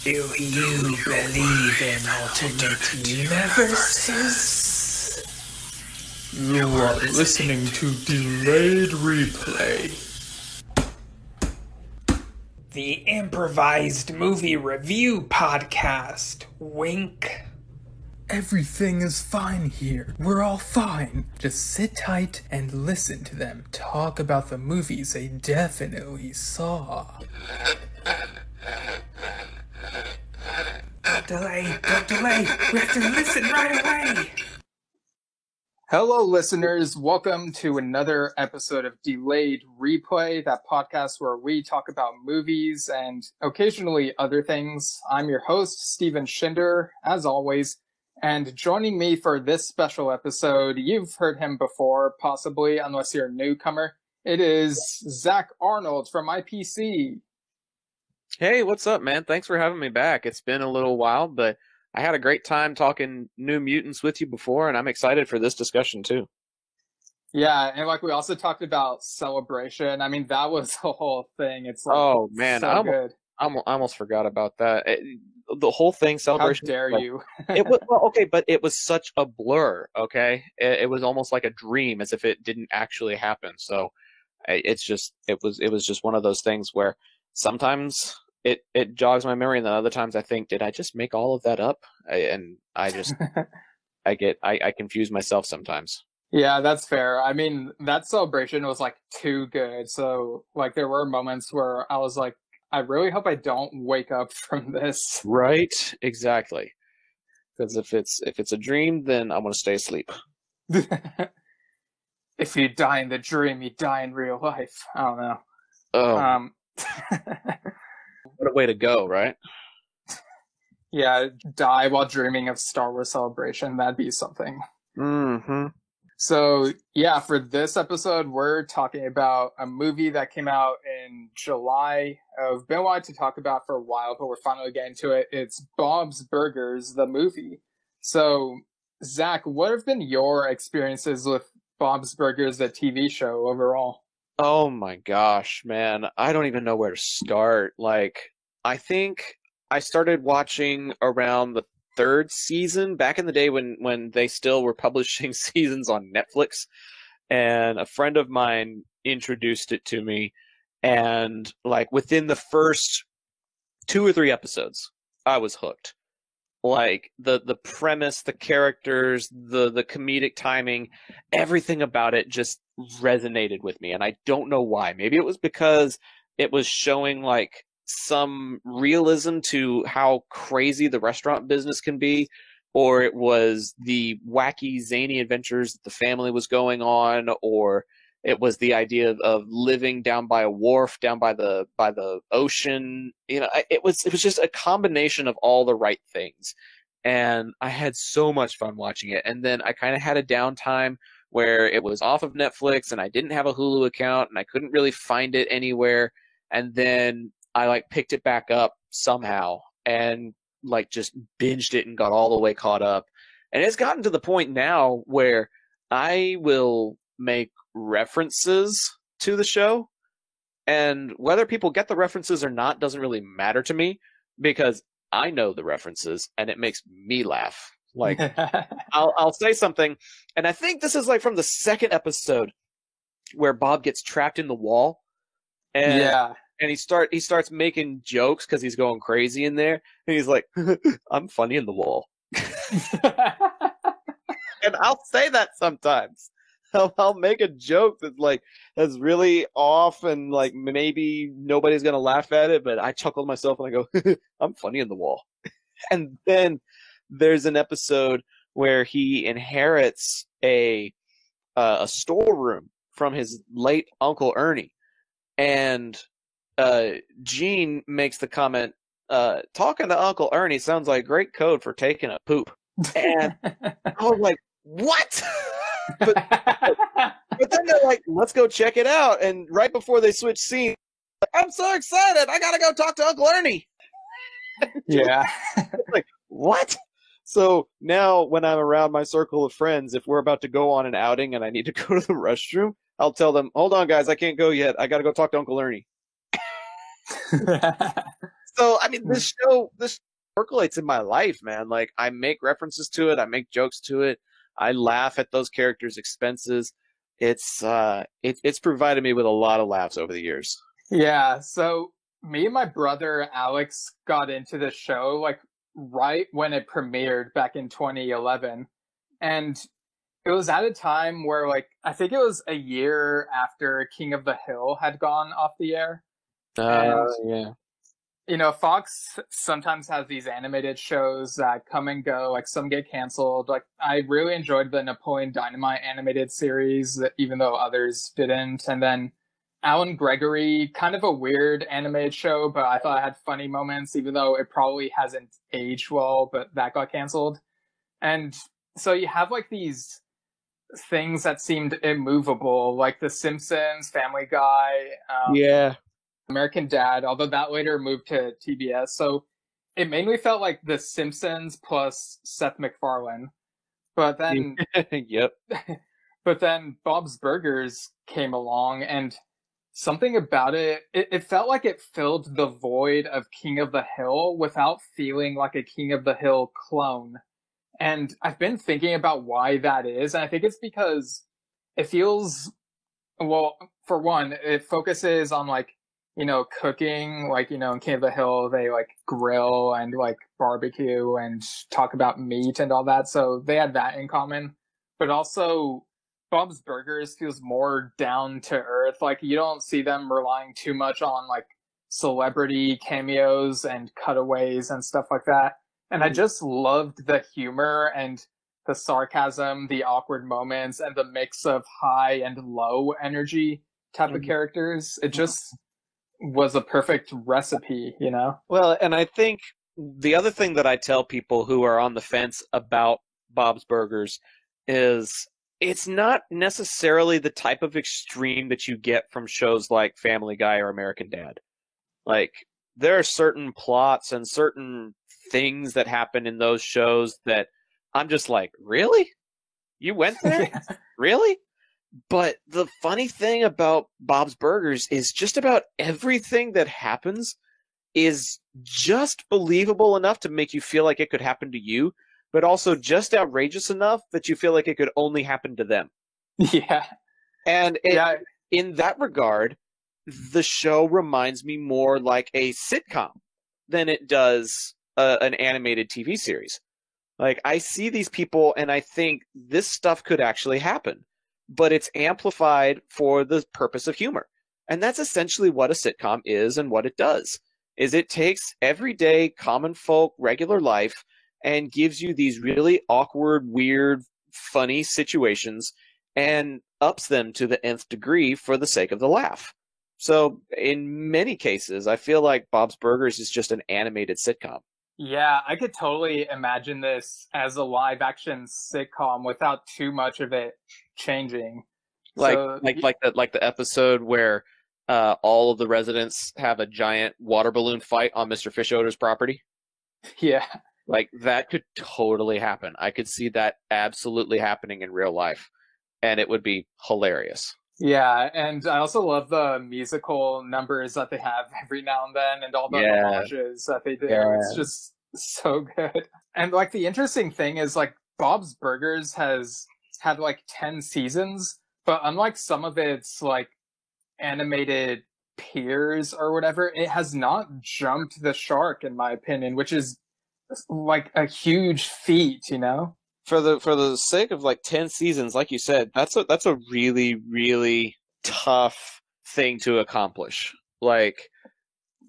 Do you believe in alternate universes? You are listening to Delayed Replay. The improvised movie review podcast. Wink. Everything is fine here. We're all fine. Just sit tight and listen to them talk about the movies they definitely saw. Don't delay. We have to listen right away. Hello, listeners. Welcome to another episode of Delayed Replay, that podcast where we talk about movies and occasionally other things. I'm your host, Steven Schinder, as always. And joining me for this special episode, you've heard him before, possibly, unless you're a newcomer. It is Zach Arnold from IPC. Hey, what's up, man? Thanks for having me back. It's been a little while, but I had a great time talking New Mutants with you before, and I'm excited for this discussion, too. Yeah, and like we also talked about Celebration. I mean, that was the whole thing. It's like, oh, man, so good. I almost forgot about that. The whole thing, Celebration. How dare you? It was well, okay, but it was such a blur. Okay, it was almost like a dream, as if it didn't actually happen. So it was just one of those things where sometimes it jogs my memory, and then other times I think, did I just make all of that up? I confuse myself sometimes. Yeah, that's fair. I mean, that Celebration was like too good. So like there were moments where I was like, I really hope I don't wake up from this. Right, exactly. Because if it's a dream, then I'm gonna stay asleep. If you die in the dream, you die in real life. I don't know. Oh, what a way to go, right? Yeah, die while dreaming of Star Wars Celebration. That'd be something. Mm-hmm. So, yeah, for this episode, we're talking about a movie that came out in July. I've been wanting to talk about for a while, but we're finally getting to it. It's Bob's Burgers, the movie. So, Zach, what have been your experiences with Bob's Burgers, the TV show, overall? Oh my gosh, man. I don't even know where to start. Like, I think I started watching around the third season back in the day when they still were publishing seasons on Netflix, and a friend of mine introduced it to me, and like within the first 2 or 3 episodes I was hooked. Like the premise, the characters, the comedic timing, everything about it just resonated with me, and I don't know why. Maybe it was because it was showing like some realism to how crazy the restaurant business can be, or it was the wacky, zany adventures that the family was going on, or it was the idea of living down by a wharf, down by the ocean. You know, it was just a combination of all the right things, and I had so much fun watching it. And then I kind of had a downtime where it was off of Netflix, and I didn't have a Hulu account, and I couldn't really find it anywhere. And then I like picked it back up somehow and like just binged it and got all the way caught up. And it's gotten to the point now where I will make references to the show, and whether people get the references or not doesn't really matter to me, because I know the references and it makes me laugh. Like I'll say something, and I think this is like from the second episode where Bob gets trapped in the wall, and Yeah. and he starts making jokes because he's going crazy in there, and he's like, "I'm funny in the wall," and I'll say that sometimes. I'll make a joke that's really off, and like maybe nobody's gonna laugh at it, but I chuckle to myself and I go, "I'm funny in the wall." And then there's an episode where he inherits a storeroom from his late Uncle Ernie, and Gene makes the comment, "Talking to Uncle Ernie sounds like great code for taking a poop." And I was like, "What?" but then they're like, "Let's go check it out." And right before they switch scenes, I'm so excited! I gotta go talk to Uncle Ernie. Yeah. Like, what? So now when I'm around my circle of friends, if we're about to go on an outing and I need to go to the restroom, I'll tell them, "Hold on, guys, I can't go yet. I gotta go talk to Uncle Ernie." So, I mean, this percolates in my life, man. Like, I make references to it, I make jokes to it, I laugh at those characters' expenses. It's provided me with a lot of laughs over the years. Yeah, so me and my brother Alex got into the show like right when it premiered back in 2011. And it was at a time where like I think it was a year after King of the Hill had gone off the air. And Yeah. you know, Fox sometimes has these animated shows that come and go, like some get canceled. Like I really enjoyed the Napoleon Dynamite animated series, even though others didn't. And then Alan Gregory, kind of a weird animated show, but I thought it had funny moments, even though it probably hasn't aged well, but that got canceled. And so you have like these things that seemed immovable, like The Simpsons, Family Guy, Yeah. American Dad, although that later moved to TBS. So it mainly felt like The Simpsons plus Seth MacFarlane. But then, Yep. but then Bob's Burgers came along, and something about it felt like it filled the void of King of the Hill without feeling like a King of the Hill clone. And I've been thinking about why that is. And I think it's because it feels, well, for one, it focuses on like, you know, cooking, like, you know, in King of the Hill, they like grill and like barbecue and talk about meat and all that. So they had that in common. But also, Bob's Burgers feels more down to earth. Like, you don't see them relying too much on like celebrity cameos and cutaways and stuff like that. And I just loved the humor and the sarcasm, the awkward moments, and the mix of high and low energy type of characters. It just was a perfect recipe, you know? Well, and I think the other thing that I tell people who are on the fence about Bob's Burgers is it's not necessarily the type of extreme that you get from shows like Family Guy or American Dad. Like, there are certain plots and certain things that happen in those shows that I'm just like, really? You went there? Yeah. Really? But the funny thing about Bob's Burgers is just about everything that happens is just believable enough to make you feel like it could happen to you, but also just outrageous enough that you feel like it could only happen to them. Yeah. And Yeah. in that regard, the show reminds me more like a sitcom than it does an animated TV series. Like, I see these people and I think this stuff could actually happen, but it's amplified for the purpose of humor. And that's essentially what a sitcom is and what it does, is it takes everyday common folk, regular life, and gives you these really awkward, weird, funny situations and ups them to the nth degree for the sake of the laugh. So in many cases, I feel like Bob's Burgers is just an animated sitcom. Yeah, I could totally imagine this as a live action sitcom without too much of it changing. Like So, the episode where all of the residents have a giant water balloon fight on Mr. Fishoder's property. yeah. Like, that could totally happen. I could see that absolutely happening in real life, and it would be hilarious. Yeah, and I also love the musical numbers that they have every now and then and all the Yeah. homages that they do. Yeah. It's just so good. And like the interesting thing is like Bob's Burgers has had like 10 seasons, but unlike some of its like animated peers or whatever, it has not jumped the shark in my opinion, which is like a huge feat, you know? For the sake of like 10 seasons, like you said, that's a really, really tough thing to accomplish. Like,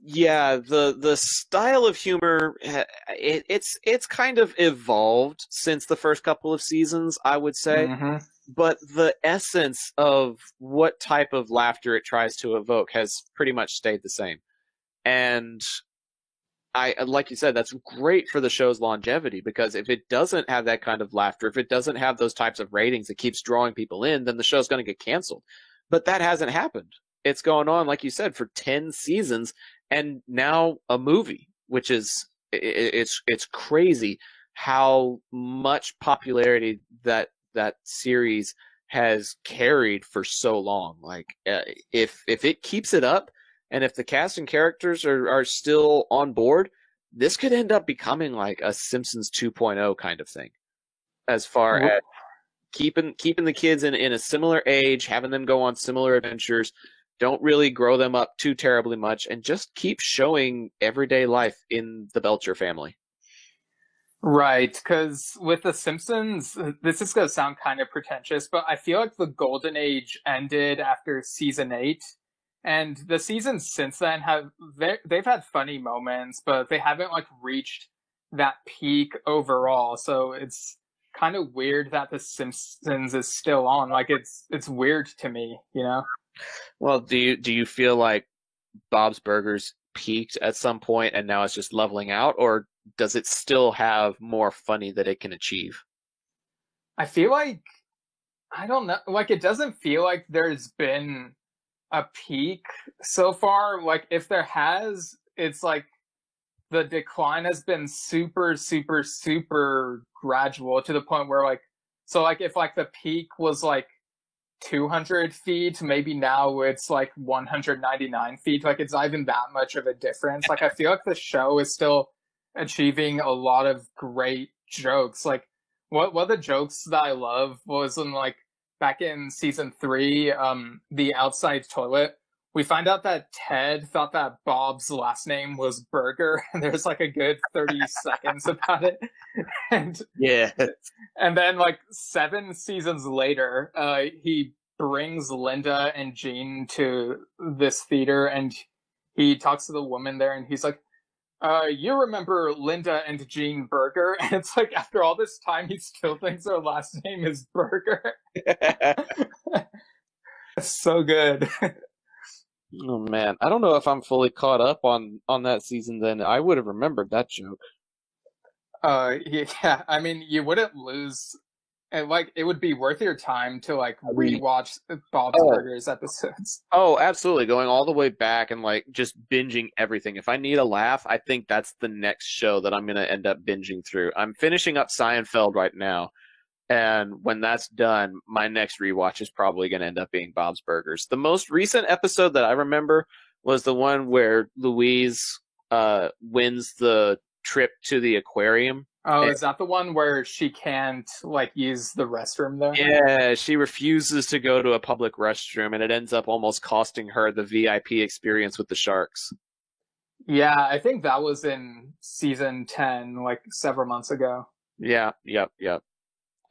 yeah, the style of humor, it's kind of evolved since the first couple of seasons, I would say. Mhm. But the essence of what type of laughter it tries to evoke has pretty much stayed the same. And like you said, that's great for the show's longevity, because if it doesn't have that kind of laughter, if it doesn't have those types of ratings that keeps drawing people in, then the show's going to get canceled. But that hasn't happened. It's going on, like you said, for 10 seasons and now a movie, which is, it's crazy how much popularity that series has carried for so long. Like, if it keeps it up And if the cast and characters are still on board, this could end up becoming like a Simpsons 2.0 kind of thing. As far as keeping the kids in a similar age, having them go on similar adventures, don't really grow them up too terribly much, and just keep showing everyday life in the Belcher family. Right, because with The Simpsons, this is going to sound kind of pretentious, but I feel like the golden age ended after season 8, and the seasons since then they've had funny moments, but they haven't like reached that peak overall. So it's kind of weird that The Simpsons is still on. Like it's weird to me, you know? Well, do you feel like Bob's Burgers peaked at some point and now it's just leveling out, or does it still have more funny that it can achieve? I feel like, I don't know, like it doesn't feel like there's been a peak so far. Like if there has, it's like the decline has been super, super, super gradual to the point where like, so like if like the peak was like 200 feet, maybe now it's like 199 feet. Like it's not even that much of a difference. Like I feel like the show is still achieving a lot of great jokes. Like one of the jokes that I love was in like back in season 3, the outside toilet. We find out that Ted thought that Bob's last name was Burger, and there's like a good 30 seconds about it. And then like 7 seasons later, he brings Linda and Gene to this theater, and he talks to the woman there, and he's like, you remember Linda and Gene Burger? And it's like, after all this time, he still thinks her last name is Burger. It's so good. Oh man, I don't know if I'm fully caught up on that season. Then I would have remembered that joke. Yeah, I mean, you wouldn't lose, and like it would be worth your time to like rewatch Bob's Burgers episodes. Oh, absolutely, going all the way back and like just binging everything. If I need a laugh, I think that's the next show that I'm gonna end up binging through. I'm finishing up Seinfeld right now. And when that's done, my next rewatch is probably going to end up being Bob's Burgers. The most recent episode that I remember was the one where Louise wins the trip to the aquarium. Oh, is that the one where she can't like use the restroom there? Yeah, she refuses to go to a public restroom, and it ends up almost costing her the VIP experience with the sharks. Yeah, I think that was in season 10, like several months ago. Yeah, yep.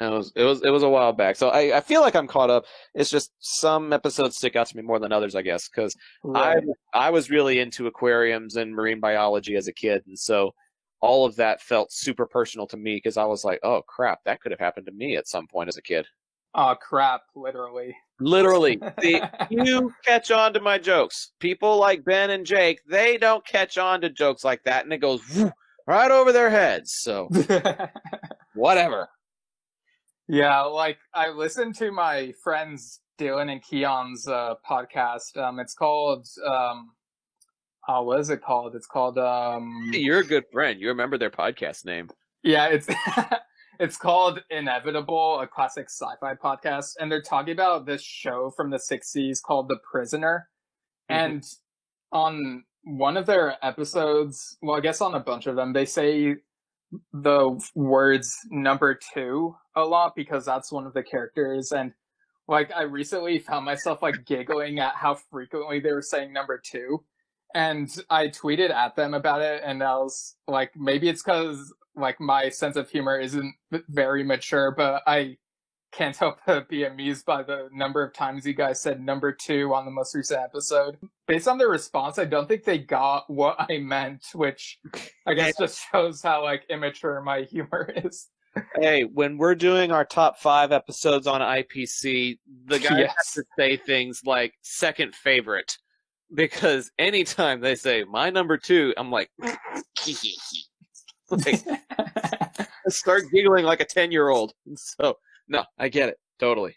It was a while back, so I feel like I'm caught up. It's just some episodes stick out to me more than others, I guess, because right. I was really into aquariums and marine biology as a kid, and so all of that felt super personal to me because I was like, oh crap, that could have happened to me at some point as a kid. Oh crap, literally. Literally. See, you catch on to my jokes. People like Ben and Jake, they don't catch on to jokes like that, and it goes right over their heads. So whatever. Yeah, like I listened to my friends Dylan and Keon's podcast. It's called what is it called? It's called Hey, you're a good friend. You remember their podcast name. Yeah, it's it's called Inevitable, a classic sci-fi podcast, and they're talking about this show from the 60s called The Prisoner. Mm-hmm. And on one of their episodes, well, I guess on a bunch of them, they say the words number 2 a lot because that's one of the characters, and like I recently found myself like giggling at how frequently they were saying number 2, and I tweeted at them about it, and I was like, maybe it's because like my sense of humor isn't very mature, but I can't help but be amused by the number of times you guys said number 2 on the most recent episode. Based on their response, I don't think they got what I meant, which I guess just shows how like immature my humor is. Hey, when we're doing our top 5 episodes on IPC, the guys have to say things like second favorite, because anytime they say my number 2, I'm like, like I start giggling like a 10-year-old. So no, I get it totally,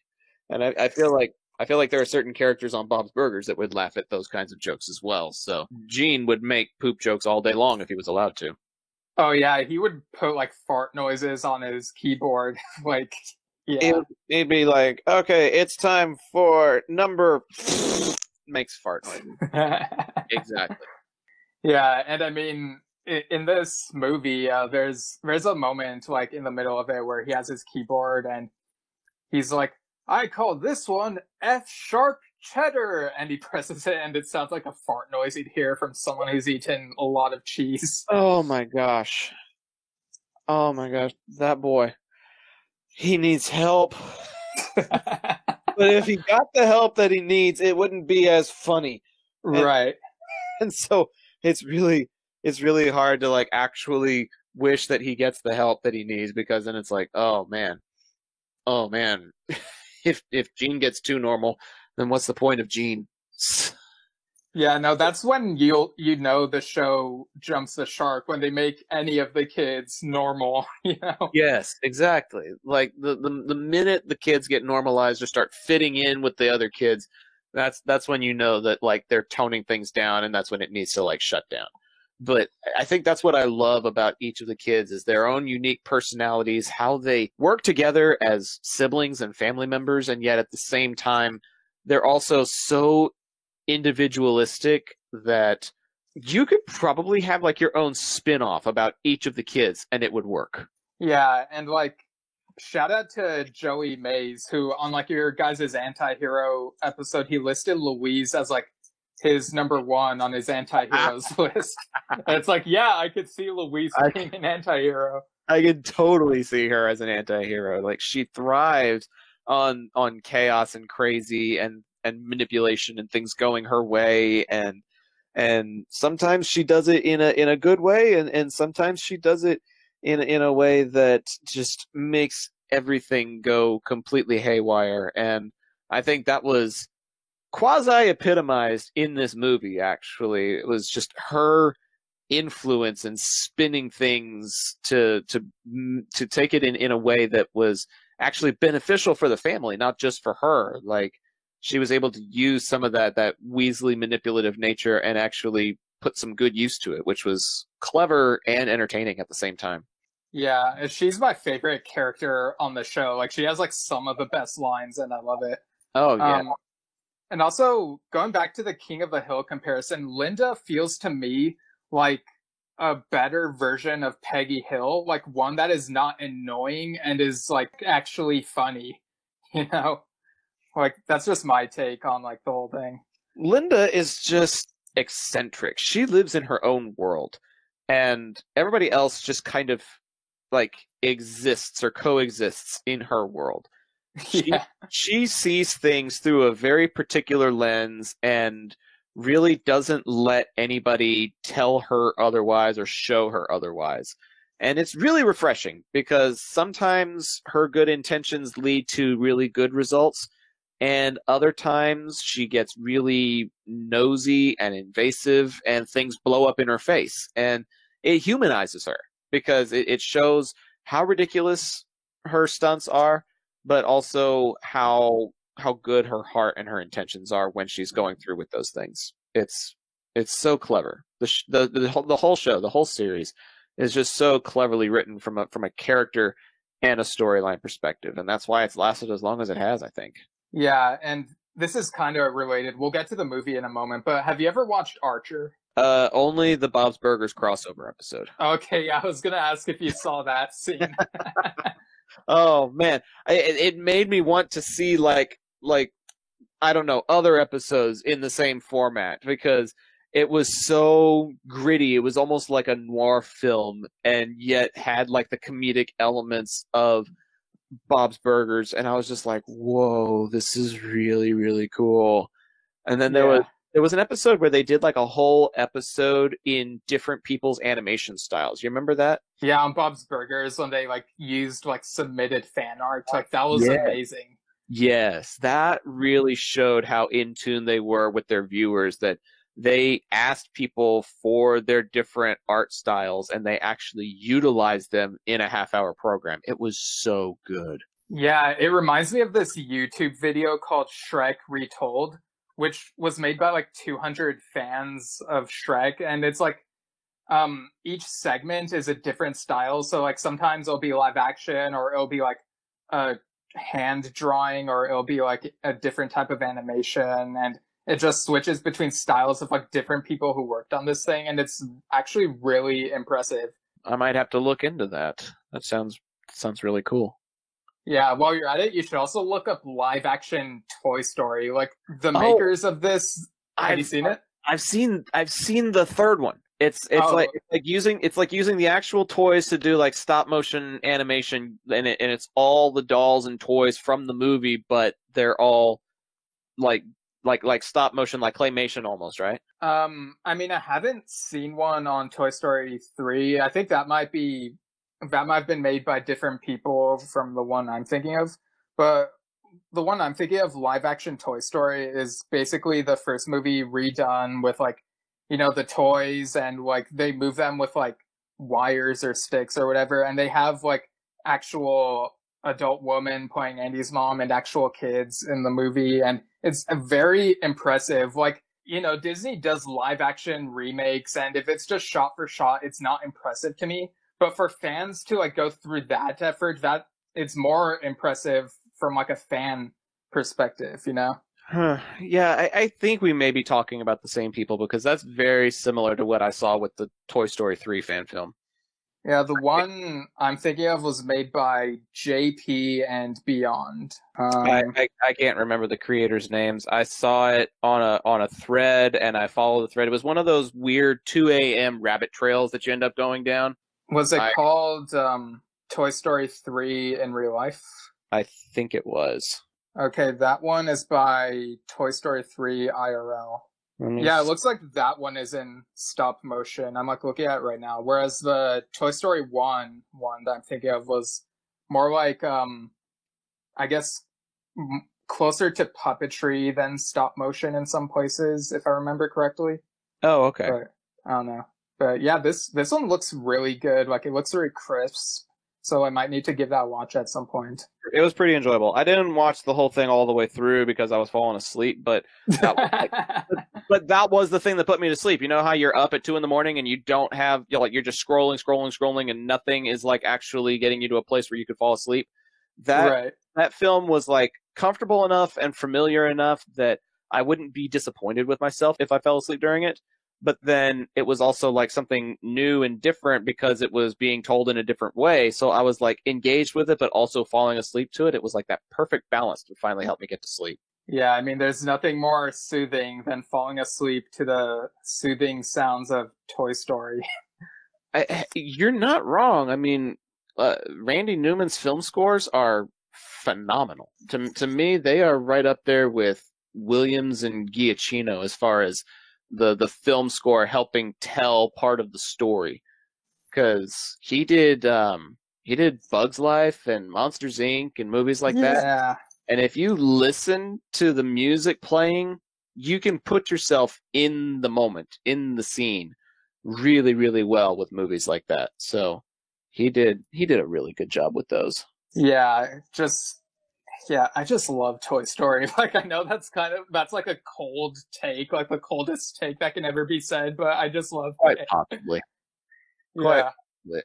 and I feel like there are certain characters on Bob's Burgers that would laugh at those kinds of jokes as well. So Gene would make poop jokes all day long if he was allowed to. Oh yeah, he would put like fart noises on his keyboard. Like, yeah, he'd be like, "Okay, it's time for number," makes fart noises. Exactly. Yeah, and I mean, in this movie, there's a moment like in the middle of it where he has his keyboard and he's like, "I call this one F sharp cheddar," and he presses it, and it sounds like a fart noise you'd hear from someone who's eaten a lot of cheese. Oh my gosh. Oh my gosh. That boy. He needs help. But if he got the help that he needs, it wouldn't be as funny. Right. And so it's really hard to like actually wish that he gets the help that he needs, because then it's like, oh man. If Gene gets too normal, then what's the point of Gene? Yeah, no, that's when you know the show jumps the shark, when they make any of the kids normal, you know? Yes, exactly. Like the minute the kids get normalized or start fitting in with the other kids, that's when you know that like they're toning things down, and that's when it needs to like shut down. But I think that's what I love about each of the kids is their own unique personalities, how they work together as siblings and family members, and yet at the same time they're also so individualistic that you could probably have like your own spin-off about each of the kids and it would work. Yeah, and like shout out to Joey Mays, who on like your guys' anti-hero episode, he listed Louise as like his number one on his anti-heroes list. And it's like, yeah, I could see Louise being an anti-hero. I could totally see her as an anti-hero. Like she thrives on chaos and crazy and manipulation and things going her way, and sometimes she does it in a good way, and sometimes she does it in a way that just makes everything go completely haywire. And I think that was quasi epitomized in this movie. Actually, it was just her influence and spinning things to take it in a way that was actually beneficial for the family, not just for her. Like she was able to use some of that Weasley manipulative nature and actually put some good use to it, which was clever and entertaining at the same time. Yeah, she's my favorite character on the show. Like she has like some of the best lines, and I love it. Oh yeah. And also going back to the King of the Hill comparison, Linda feels to me like a better version of Peggy Hill, like one that is not annoying and is like actually funny, you know? Like that's just my take on like the whole thing. Linda is just eccentric. She lives in her own world, and everybody else just kind of like exists or coexists in her world. She sees things through a very particular lens and really doesn't let anybody tell her otherwise or show her otherwise. And it's really refreshing because sometimes her good intentions lead to really good results, and other times she gets really nosy and invasive and things blow up in her face. And it humanizes her because it shows how ridiculous her stunts are, but also how good her heart and her intentions are when she's going through with those things. It's so clever. The whole show, the whole series is just so cleverly written from a character and a storyline perspective, and that's why it's lasted as long as it has, I think. Yeah, and this is kind of related. We'll get to the movie in a moment, but have you ever watched Archer? Only the Bob's Burgers crossover episode. Okay, I was gonna ask if you saw that scene. Oh man, it made me want to see like I don't know, other episodes in the same format because it was so gritty. It was almost like a noir film, and yet had like the comedic elements of Bob's Burgers, and I was just like, whoa, this is really, really cool. And then there was an episode where they did like a whole episode in different people's animation styles. You remember that? Yeah, on Bob's Burgers when they like used like submitted fan art. Like that was amazing. Yes, that really showed how in tune they were with their viewers, that they asked people for their different art styles and they actually utilized them in a half-hour program. It was so good. Yeah, it reminds me of this YouTube video called Shrek Retold, which was made by like 200 fans of Shrek, and it's like each segment is a different style. So like sometimes it'll be live action, or it'll be like a hand drawing, or it'll be like a different type of animation, and it just switches between styles of like different people who worked on this thing, and it's actually really impressive. I might have to look into that. That sounds really cool. Yeah, while you're at it, you should also look up live action Toy Story. Like the makers of this, have you seen it? I've seen the third one. It's like using the actual toys to do like stop motion animation, and it's all the dolls and toys from the movie, but they're all like stop motion, like claymation almost, right? I mean, I haven't seen one on Toy Story 3. I think that might have been made by different people from the one I'm thinking of. But the one I'm thinking of, live action Toy Story, is basically the first movie redone with like, you know, the toys, and like they move them with like wires or sticks or whatever, and they have like actual adult woman playing Andy's mom and actual kids in the movie, and it's very impressive. Like, you know, Disney does live action remakes, and if it's just shot for shot, it's not impressive to me. But for fans to like go through that effort, that it's more impressive from like a fan perspective, you know? Yeah, I think we may be talking about the same people, because that's very similar to what I saw with the Toy Story 3 fan film. Yeah, the one I'm thinking of was made by JP and Beyond. I can't remember the creators' names. I saw it on a thread, and I followed the thread. It was one of those weird 2 a.m. rabbit trails that you end up going down. Was it called Toy Story 3 in real life? I think it was. Okay, that one is by Toy Story 3 IRL. Yeah, it looks like that one is in stop motion. I'm like looking at it right now. Whereas the Toy Story 1 one that I'm thinking of was more like, I guess, closer to puppetry than stop motion in some places, if I remember correctly. Oh, okay. But I don't know. But yeah, this one looks really good. Like, it looks very crisp. So I might need to give that a watch at some point. It was pretty enjoyable. I didn't watch the whole thing all the way through because I was falling asleep, but that was the thing that put me to sleep. You know how you're up at 2 a.m. and you don't have, you're just scrolling, and nothing is like actually getting you to a place where you could fall asleep. That film was like comfortable enough and familiar enough that I wouldn't be disappointed with myself if I fell asleep during it. But then it was also like something new and different because it was being told in a different way. So I was like engaged with it, but also falling asleep to it. It was like that perfect balance to finally help me get to sleep. Yeah, I mean, there's nothing more soothing than falling asleep to the soothing sounds of Toy Story. You're not wrong. I mean, Randy Newman's film scores are phenomenal. To me, they are right up there with Williams and Giacchino as far as the film score helping tell part of the story, because he did Bugs Life and Monsters Inc. and movies like that. And if you listen to the music playing, you can put yourself in the moment, in the scene, really, really well with movies like that. So he did a really good job with those. Yeah, I just love Toy Story. Like, I know that's like a cold take, like the coldest take that can ever be said, but I just love it. Possibly. Yeah.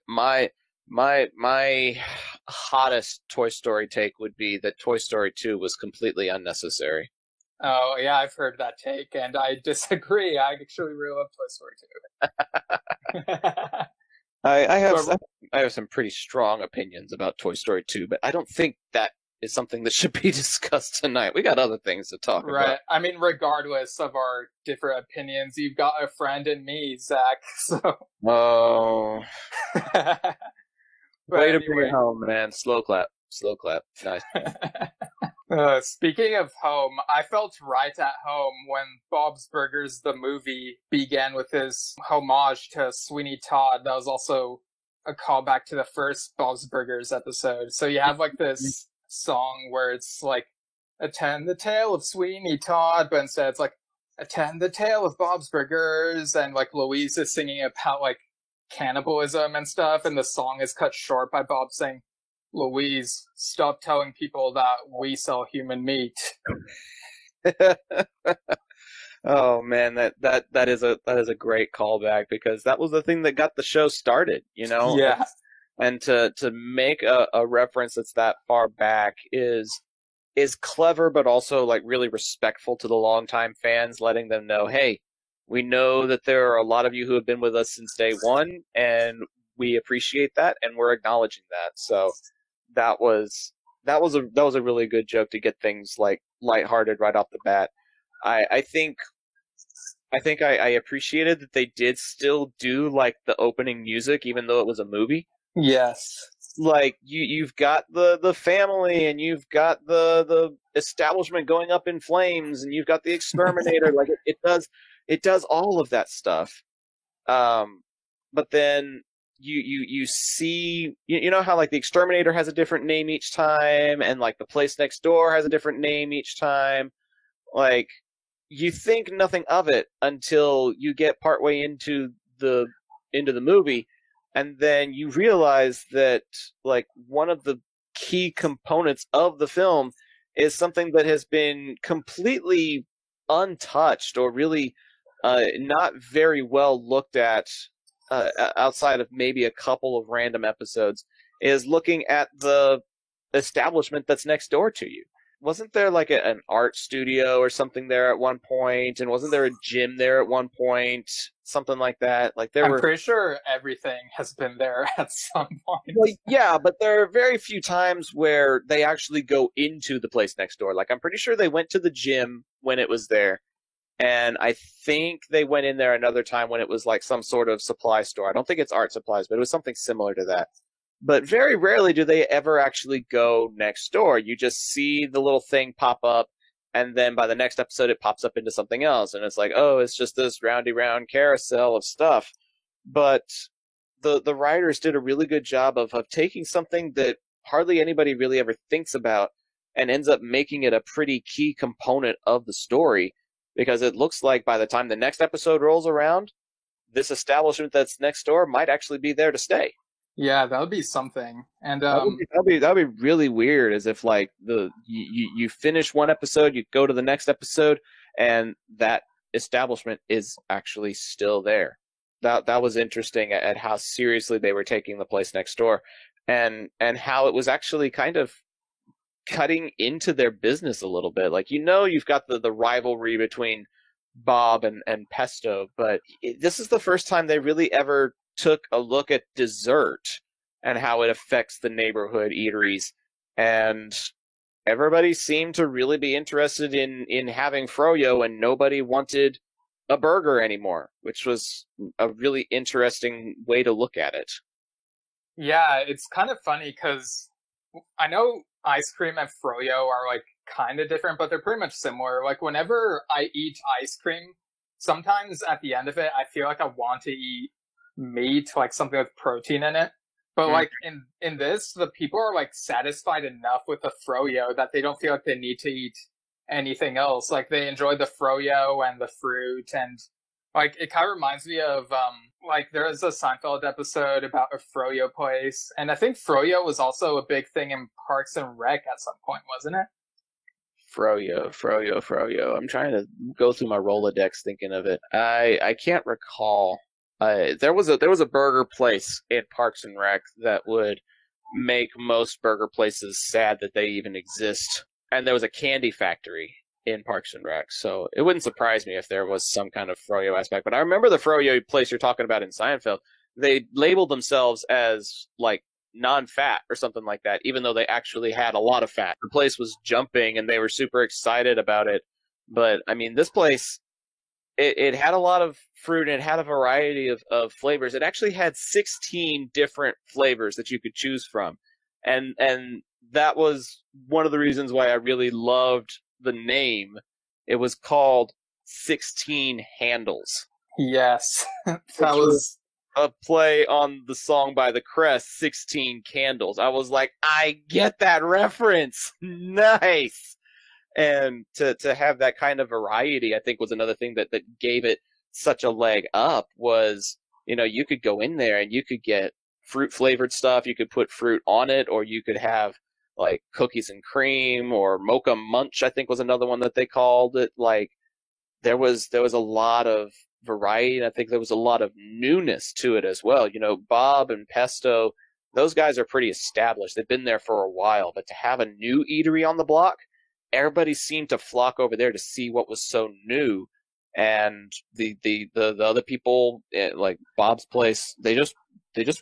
My hottest Toy Story take would be that Toy Story 2 was completely unnecessary. Oh, yeah, I've heard that take, and I disagree. I actually really love Toy Story 2. I have some pretty strong opinions about Toy Story 2, but I don't think that is something that should be discussed tonight. We got other things to talk about. Right. I mean, regardless of our different opinions, you've got a friend in me, Zach. So. Oh. Way to bring it home, man. Slow clap. Nice. Speaking of home, I felt right at home when Bob's Burgers, the movie, began with his homage to Sweeney Todd. That was also a callback to the first Bob's Burgers episode. So you have like this song where it's like, attend the tale of Sweeney Todd, but instead it's like, attend the tale of Bob's Burgers, and like Louise is singing about like cannibalism and stuff, and the song is cut short by Bob saying, Louise, stop telling people that we sell human meat. Oh man, that is a great callback, because that was the thing that got the show started, you know? Yeah. And to make a reference that's that far back is is clever, but also like really respectful to the longtime fans, letting them know, hey, we know that there are a lot of you who have been with us since day one, and we appreciate that, and we're acknowledging that. So that was a really good joke to get things like lighthearted right off the bat. I think I appreciated that they did still do like the opening music, even though it was a movie. Yes. Like you've got the family, and you've got the establishment going up in flames, and you've got the exterminator. Like it does all of that stuff. But then you see, you know how like the exterminator has a different name each time, and like the place next door has a different name each time. Like you think nothing of it until you get partway into the movie, and then you realize that like one of the key components of the film is something that has been completely untouched, or really not very well looked at outside of maybe a couple of random episodes, is looking at the establishment that's next door to you. Wasn't there like an art studio or something there at one point? And wasn't there a gym there at one point? Something like that. Like I'm pretty sure everything has been there at some point. Well, yeah, but there are very few times where they actually go into the place next door. Like I'm pretty sure they went to the gym when it was there. And I think they went in there another time when it was like some sort of supply store. I don't think it's art supplies, but it was something similar to that. But very rarely do they ever actually go next door. You just see the little thing pop up, and then by the next episode it pops up into something else. And it's like, oh, it's just this roundy round carousel of stuff. But the writers did a really good job of taking something that hardly anybody really ever thinks about and ends up making it a pretty key component of the story. Because it looks like by the time the next episode rolls around, this establishment that's next door might actually be there to stay. Yeah, that would be something. And that'd be really weird, as if like you finish one episode, you go to the next episode, and that establishment is actually still there. That was interesting at how seriously they were taking the place next door, and how it was actually kind of cutting into their business a little bit. Like, you've got the rivalry between Bob and Pesto, but this is the first time they really ever took a look at dessert and how it affects the neighborhood eateries. And everybody seemed to really be interested in having froyo, and nobody wanted a burger anymore, which was a really interesting way to look at it. Yeah, it's kind of funny because I know ice cream and froyo are like kind of different, but they're pretty much similar. Like whenever I eat ice cream, sometimes at the end of it, I feel like I want to eat meat, like something with protein in it. But like in this, the people are like satisfied enough with the froyo that they don't feel like they need to eat anything else. Like they enjoy the froyo and the fruit, and like it kind of reminds me of like there is a Seinfeld episode about a froyo place, and I think froyo was also a big thing in Parks and Rec at some point, wasn't it? Froyo. I'm trying to go through my Rolodex thinking of it. I can't recall. There was a burger place in Parks and Rec that would make most burger places sad that they even exist. And there was a candy factory in Parks and Rec, so it wouldn't surprise me if there was some kind of froyo aspect. But I remember the froyo place you're talking about in Seinfeld. They labeled themselves as like non-fat or something like that, even though they actually had a lot of fat. The place was jumping, and they were super excited about it. But I mean, this place, it had a lot of fruit, and it had a variety of flavors. It actually had 16 different flavors that you could choose from. And that was one of the reasons why I really loved the name. It was called 16 Handles. Yes. That was a play on the song by The Crest, 16 Candles. I was like, I get that reference. Nice. And to have that kind of variety, I think, was another thing that gave it such a leg up. Was, you could go in there and you could get fruit flavored stuff. You could put fruit on it, or you could have like cookies and cream, or mocha munch, I think was another one that they called it. Like there was a lot of variety, and I think there was a lot of newness to it as well. Bob and Pesto, those guys are pretty established. They've been there for a while, but to have a new eatery on the block everybody seemed to flock over there to see what was so new, and the other people like Bob's Place, they just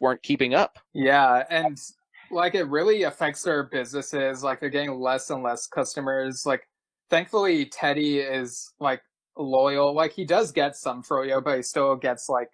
weren't keeping up. Yeah, and like it really affects their businesses. Like they're getting less and less customers. Like thankfully Teddy is like loyal. Like he does get some froyo, but he still gets like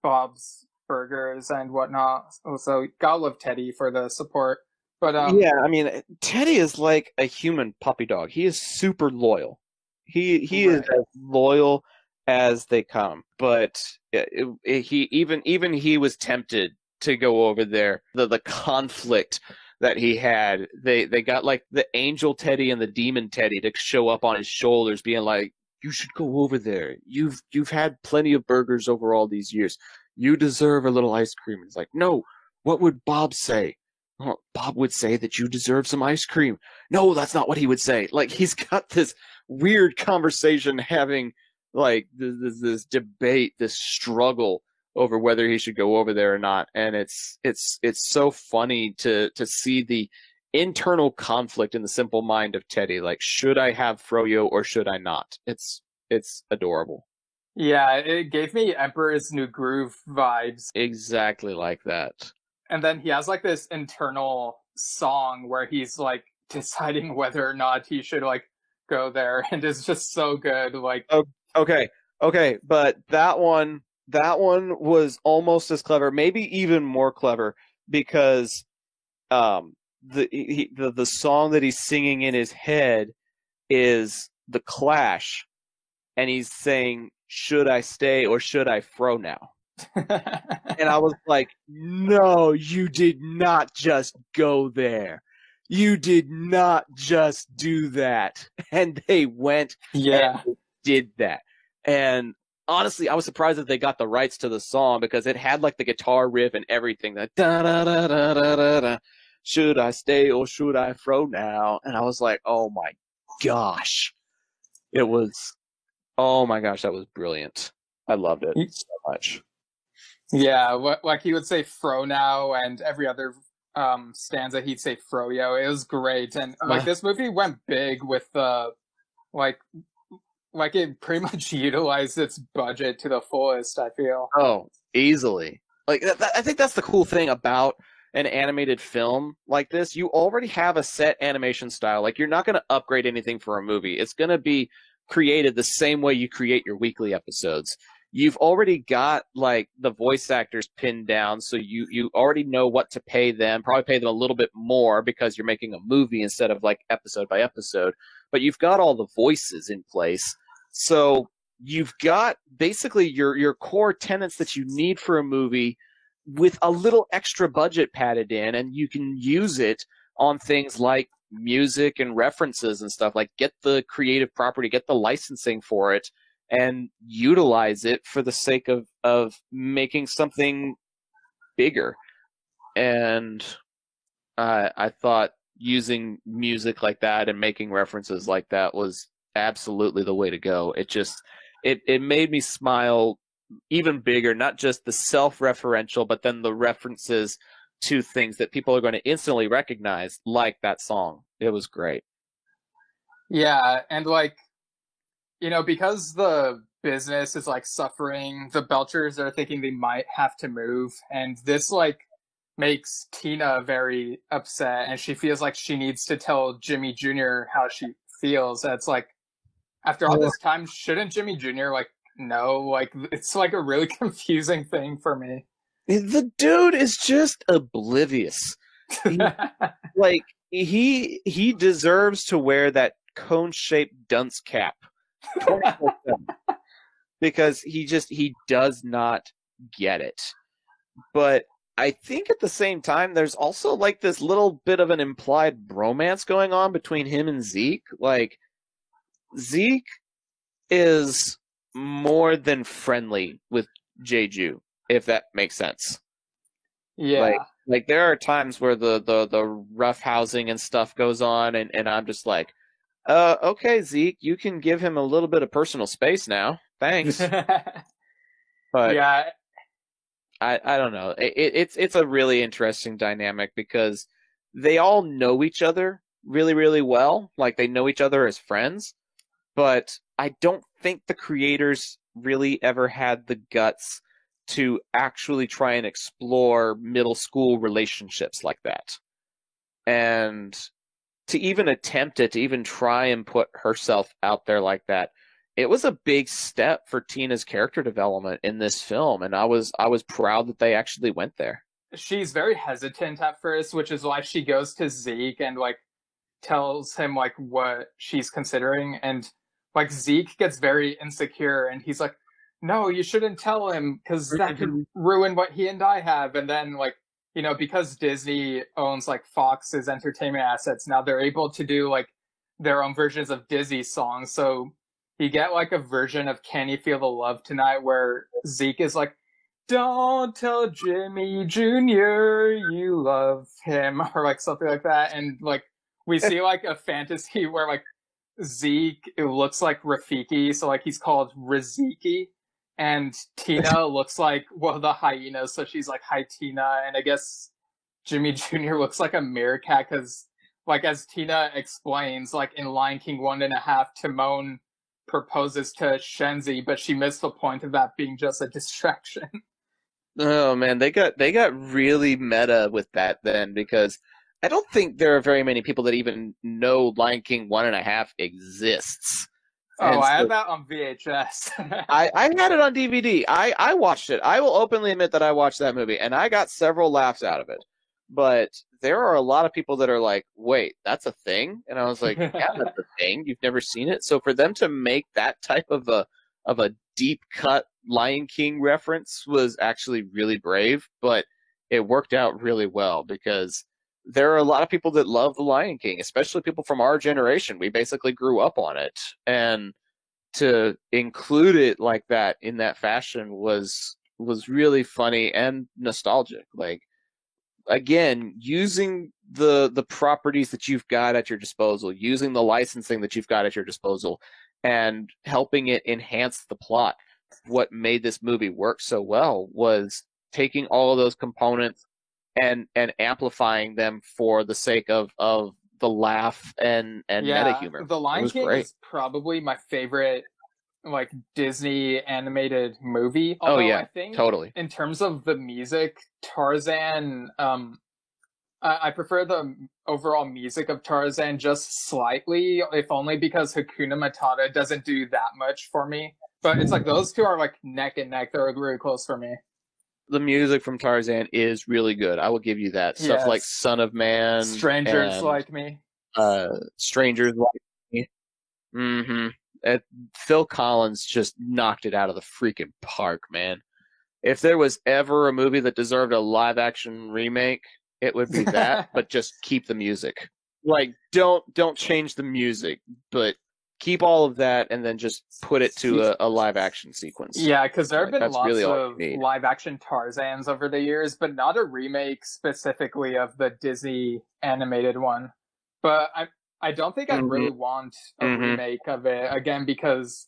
Bob's Burgers and whatnot. So gotta love Teddy for the support. But Yeah, I mean, Teddy is like a human puppy dog. He is super loyal. He is Right. as loyal as they come. But he was tempted to go over there. The conflict that he had, they got like the angel Teddy and the demon Teddy to show up on his shoulders, being like, "You should go over there. You've had plenty of burgers over all these years. You deserve a little ice cream." It's like, no. What would Bob say? Oh, Bob would say that you deserve some ice cream. No, that's not what he would say. Like, he's got this weird conversation having, like, this debate, this struggle over whether he should go over there or not. And it's so funny to see the internal conflict in the simple mind of Teddy. Like, should I have froyo or should I not? It's adorable. Yeah, it gave me Emperor's New Groove vibes. Exactly like that. And then he has like this internal song where he's like deciding whether or not he should like go there, and it's just so good. Like, Okay, but that one was almost as clever, maybe even more clever, because the song that he's singing in his head is The Clash, and he's saying, "Should I stay or should I fro now?" And I was like, no, you did not just go there. You did not just do that. And they went yeah, and did that. And honestly, I was surprised that they got the rights to the song, because it had like the guitar riff and everything. That da da da da da da da. Should I stay or should I fro now? And I was like, oh my gosh. Oh my gosh, that was brilliant. I loved it so much. yeah. Like he would say "fro now," and every other stanza he'd say "froyo." It was great, and like this movie went big with the like it pretty much utilized its budget to the fullest, I feel. Oh, easily. Like I think that's the cool thing about an animated film like this. You already have a set animation style. Like, you're not going to upgrade anything for a movie. It's going to be created the same way you create your weekly episodes. You've already got like the voice actors pinned down, so you already know what to pay them. Probably pay them a little bit more because you're making a movie instead of like episode by episode. But you've got all the voices in place. So you've got basically your core tenets that you need for a movie with a little extra budget padded in, and you can use it on things like music and references and stuff. Like, get the creative property, get the licensing for it, and utilize it for the sake of making something bigger. And I thought using music like that and making references like that was absolutely the way to go. It made me smile even bigger, not just the self-referential, but then the references to things that people are going to instantly recognize, like that song. It was great. Yeah, and like, you know, because the business is like suffering, the Belchers are thinking they might have to move, and this like makes Tina very upset, and she feels like she needs to tell Jimmy Jr. how she feels. And it's like, after all this time, shouldn't Jimmy Jr. like know? Like, it's like a really confusing thing for me. The dude is just oblivious. Like, he deserves to wear that cone-shaped dunce cap 24/7 because he does not get it. But I think at the same time, there's also like this little bit of an implied bromance going on between him and Zeke. Like, Zeke is more than friendly with Jeju, if that makes sense. Yeah. Like there are times where the rough housing and stuff goes on, and I'm just like, okay, Zeke, you can give him a little bit of personal space now. Thanks. But yeah. I don't know. It's a really interesting dynamic because they all know each other, really, really well. Like, they know each other as friends. But I don't think the creators really ever had the guts to actually try and explore middle school relationships like that. And to even attempt it, to even try and put herself out there like that, it was a big step for Tina's character development in this film, and I was proud that they actually went there. She's very hesitant at first, which is why she goes to Zeke and like tells him like what she's considering, and like Zeke gets very insecure and he's like, no, you shouldn't tell him because that could ruin what he and I have. And then like, you know, because Disney owns like Fox's entertainment assets, now they're able to do like their own versions of Disney songs. So you get like a version of Can You Feel the Love Tonight where Zeke is like, don't tell Jimmy Jr. you love him, or like something like that. And like we see like a fantasy where like Zeke, it looks like Rafiki, so like he's called Riziki, and Tina looks like, well, the hyena, so she's like Hi Tina, and I guess Jimmy Jr. looks like a meerkat because, like, as Tina explains, like in Lion King 1.5, Timon proposes to Shenzi, but she missed the point of that being just a distraction. Oh man, they got really meta with that then, because I don't think there are very many people that even know Lion King 1.5 exists. Oh, I had that on VHS. I had it on DVD. I watched it. I will openly admit that I watched that movie, and I got several laughs out of it. But there are a lot of people that are like, wait, that's a thing? And I was like, yeah, that's a thing. You've never seen it? So for them to make that type of a deep cut Lion King reference was actually really brave, but it worked out really well because there are a lot of people that love The Lion King, especially people from our generation. We basically grew up on it. And to include it like that in that fashion was really funny and nostalgic. Like, again, using the properties that you've got at your disposal, using the licensing that you've got at your disposal, and helping it enhance the plot. What made this movie work so well was taking all of those components and amplifying them for the sake of the laugh and meta humor. The Lion King is probably my favorite like Disney animated movie. Although I think totally. In terms of the music, Tarzan, I prefer the overall music of Tarzan just slightly, if only because Hakuna Matata doesn't do that much for me. But it's like those two are like neck and neck. They're really close for me. The music from Tarzan is really good. I will give you that. Stuff like Son of Man. Strangers Like Me. Strangers Like Me. Mm-hmm. Phil Collins just knocked it out of the freaking park, man. If there was ever a movie that deserved a live-action remake, it would be that, but just keep the music. Like, don't change the music, but keep all of that and then just put it to a live-action sequence. Yeah, because there have been lots really of live-action Tarzans over the years, but not a remake specifically of the Disney animated one. But I don't think I'd really want a remake of it, again, because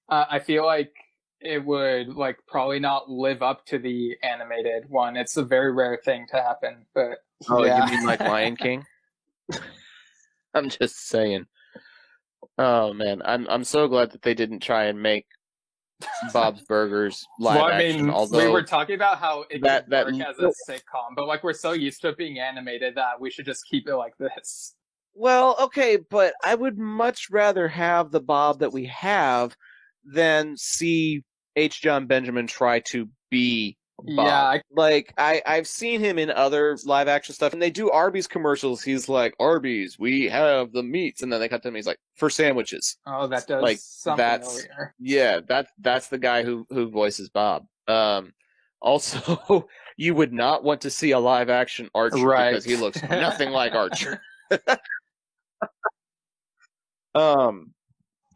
I feel like it would like probably not live up to the animated one. It's a very rare thing to happen. But you mean like Lion King? I'm just saying. Oh man, I'm so glad that they didn't try and make Bob's Burgers live action. Although we were talking about how it could work as a sitcom, but like we're so used to it being animated that we should just keep it like this. Well, okay, but I would much rather have the Bob that we have than see H. John Benjamin try to be Bob. Yeah, like I've seen him in other live action stuff, and they do Arby's commercials. He's like, Arby's, we have the meats, and then they cut to him. He's like, for sandwiches. Oh, that does like something that's the guy who voices Bob. Also, you would not want to see a live action Archer because he looks nothing like Archer.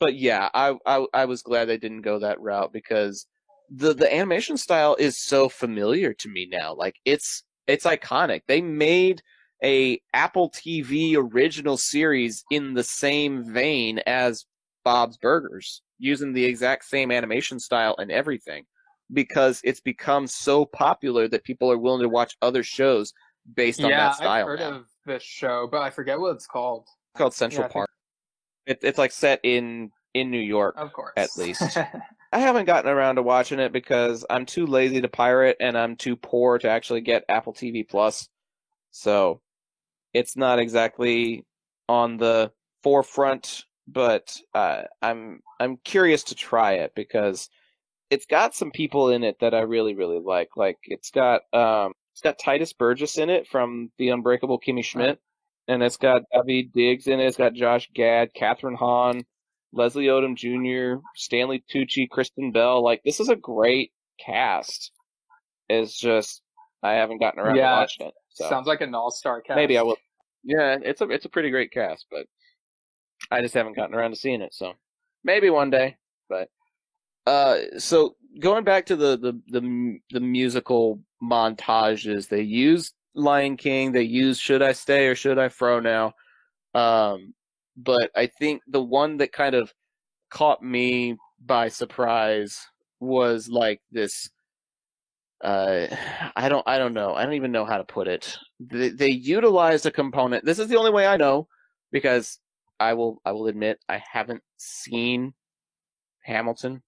But yeah, I was glad they didn't go that route because the animation style is so familiar to me now. Like it's iconic. They made a Apple TV original series in the same vein as Bob's Burgers, using the exact same animation style and everything, because it's become so popular that people are willing to watch other shows based on that style. I've heard of this show, but I forget what it's called. called Central Yeah, I think- Park. It's like set in New York, Of course. at least. I haven't gotten around to watching it because I'm too lazy to pirate and I'm too poor to actually get Apple TV Plus. So it's not exactly on the forefront, but I'm curious to try it because it's got some people in it that I really, really like. Like it's got Titus Burgess in it from The Unbreakable Kimmy Schmidt, and it's got Daveed Diggs in it. It's got Josh Gad, Catherine Hahn, Leslie Odom Jr., Stanley Tucci, Kristen Bell. Like this is a great cast. It's just I haven't gotten around to watching it. So sounds like an all-star cast. maybe I will. Yeah, it's a pretty great cast, but I just haven't gotten around to seeing it. So maybe one day. But so going back to the musical montages, they used Lion King, they used Should I Stay or Should I Fro Now? But I think the one that kind of caught me by surprise was like this. I don't know. I don't even know how to put it. They utilized a component. This is the only way I know because I will admit I haven't seen Hamilton.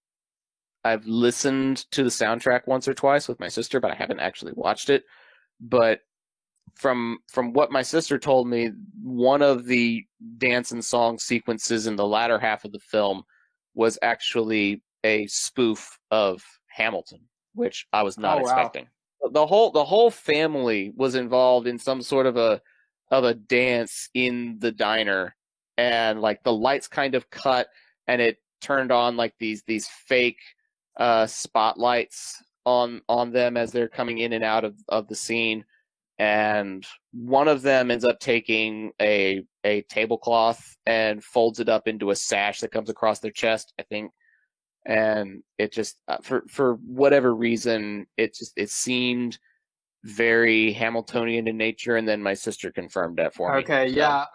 I've listened to the soundtrack once or twice with my sister, but I haven't actually watched it. But from what my sister told me, one of the dance and song sequences in the latter half of the film was actually a spoof of Hamilton, which I was not expecting. The whole family was involved in some sort of a dance in the diner, and like the lights kind of cut and it turned on like these fake spotlights on them as they're coming in and out of the scene. And one of them ends up taking a tablecloth and folds it up into a sash that comes across their chest, I think. And it just for whatever reason, it seemed very Hamiltonian in nature. And then my sister confirmed that for me. Okay, So, yeah,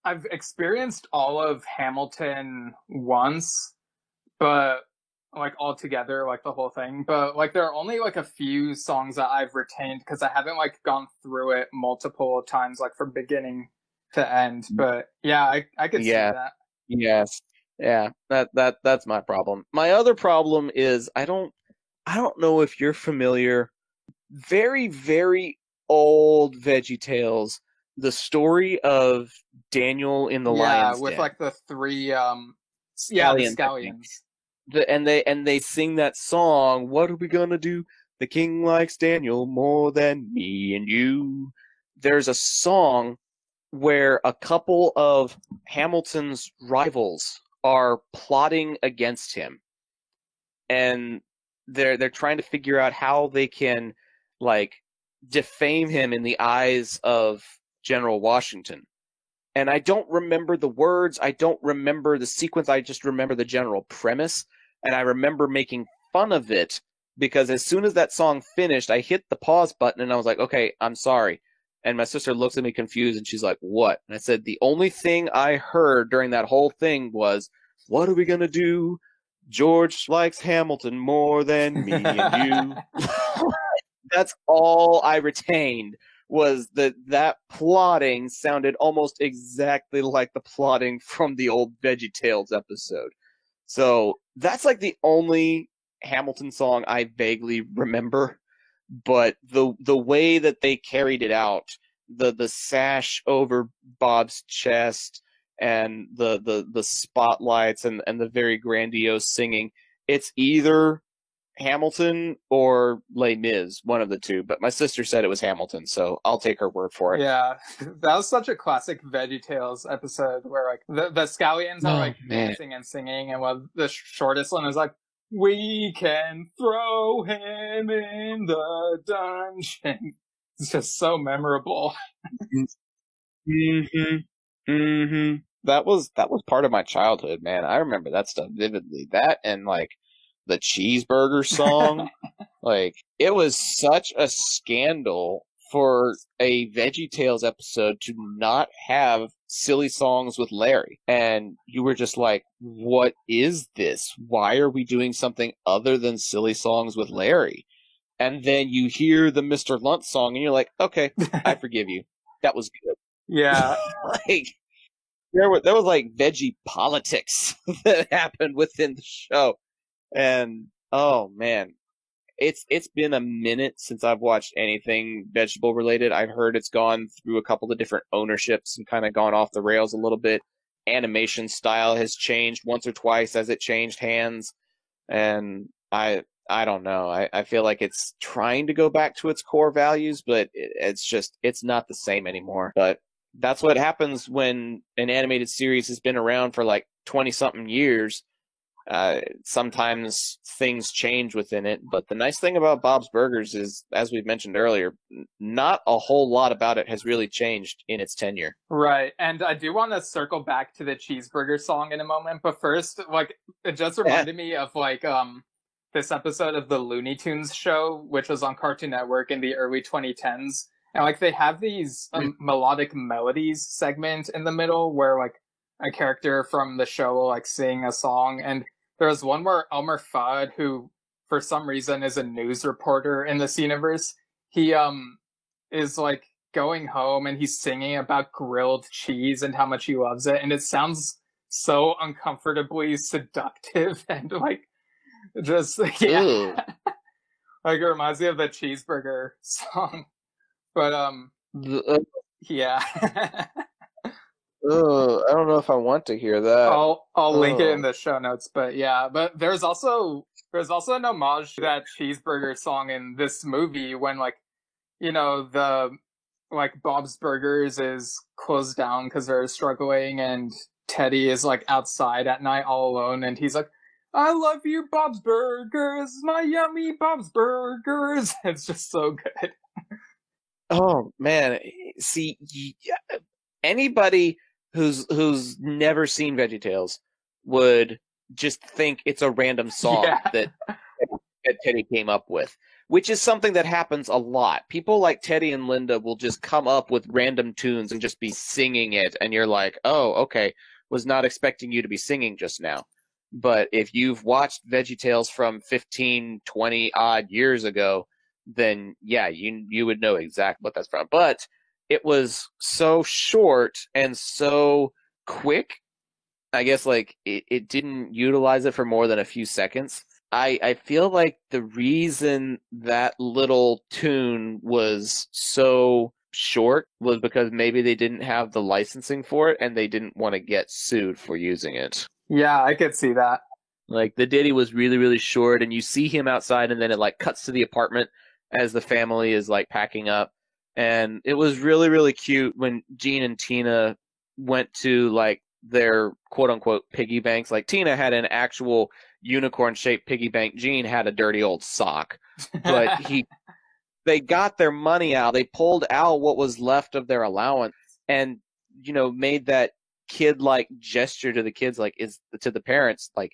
I've experienced all of Hamilton once, but like all together, like the whole thing. But like there are only like a few songs that I've retained because I haven't like gone through it multiple times, like from beginning to end. But yeah, I could see that. Yes. Yeah, that's my problem. My other problem is I don't know if you're familiar. Very, very old VeggieTales. The story of Daniel in the Lion's with Den. like the three the Scallions, scallions. and they sing that song. What are we gonna do? The king likes Daniel more than me and you. There's a song where a couple of Hamilton's rivals are plotting against him, and they're trying to figure out how they can like defame him in the eyes of General Washington. And I don't remember the words, I don't remember the sequence, I just remember the general premise, and I remember making fun of it because as soon as that song finished, I hit the pause button and I was like, okay, I'm sorry. And my sister looks at me confused and she's like, what? And I said, the only thing I heard during that whole thing was, what are we going to do? George likes Hamilton more than me and you. That's all I retained was that plotting sounded almost exactly like the plotting from the old VeggieTales episode. So that's like the only Hamilton song I vaguely remember. But the way that they carried it out, the sash over Bob's chest and the spotlights and the very grandiose singing, it's either Hamilton or Les Mis, one of the two. But my sister said it was Hamilton, so I'll take her word for it. Yeah, that was such a classic VeggieTales episode where like the scallions are like dancing and singing, and while the shortest one is like, we can throw him in the dungeon. It's just so memorable. That was part of my childhood, man. I remember that stuff vividly. That and like the cheeseburger song. Like it was such a scandal for a VeggieTales episode to not have silly songs with Larry. And you were just like, what is this? Why are we doing something other than silly songs with Larry? And then you hear the Mr. Lunt song and you're like, okay, I forgive you. That was good. Yeah. Like there was like veggie politics that happened within the show, and oh man, it's been a minute since I've watched anything vegetable related. I've heard it's gone through a couple of different ownerships and kind of gone off the rails a little bit. Animation style has changed once or twice as it changed hands, and I don't know. I feel like it's trying to go back to its core values, but it's not the same anymore. But that's what happens when an animated series has been around for like 20 something years. Sometimes things change within it, but the nice thing about Bob's Burgers is, as we've mentioned earlier, not a whole lot about it has really changed in its tenure. Right. And I do want to circle back to the cheeseburger song in a moment, but first, like, it just reminded me of like this episode of the Looney Tunes show, which was on Cartoon Network in the early 2010s. And like they have these melodic melodies segment in the middle where like a character from the show will like sing a song. And there was one where Elmer Fudd, who for some reason is a news reporter in this universe, he is like going home and he's singing about grilled cheese and how much he loves it. And it sounds so uncomfortably seductive and like just, Ooh. like it reminds me of the cheeseburger song. But yeah. I don't know if I want to hear that. I'll link it in the show notes, but yeah. But there's also an homage to that cheeseburger song in this movie when like, you know, the like Bob's Burgers is closed down because they're struggling, and Teddy is like outside at night all alone, and he's like, "I love you, Bob's Burgers, my yummy Bob's Burgers." It's just so good. Oh man, see, anybody who's never seen VeggieTales would just think it's a random song that Teddy came up with, which is something that happens a lot. People like Teddy and Linda will just come up with random tunes and just be singing it, and you're like, oh, okay, was not expecting you to be singing just now. But if you've watched VeggieTales from 15, 20 odd years ago, then yeah, you would know exactly what that's from. But it was so short and so quick. I guess like it didn't utilize it for more than a few seconds. I feel like the reason that little tune was so short was because maybe they didn't have the licensing for it and they didn't want to get sued for using it. Yeah, I could see that. Like the ditty was really, really short, and you see him outside, and then it like cuts to the apartment as the family is like packing up. And it was really, really cute when Gene and Tina went to like their quote unquote piggy banks. Like Tina had an actual unicorn shaped piggy bank. Gene had a dirty old sock. But they got their money out. They pulled out what was left of their allowance and, you know, made that kid like gesture to the kids, like, to the parents, like,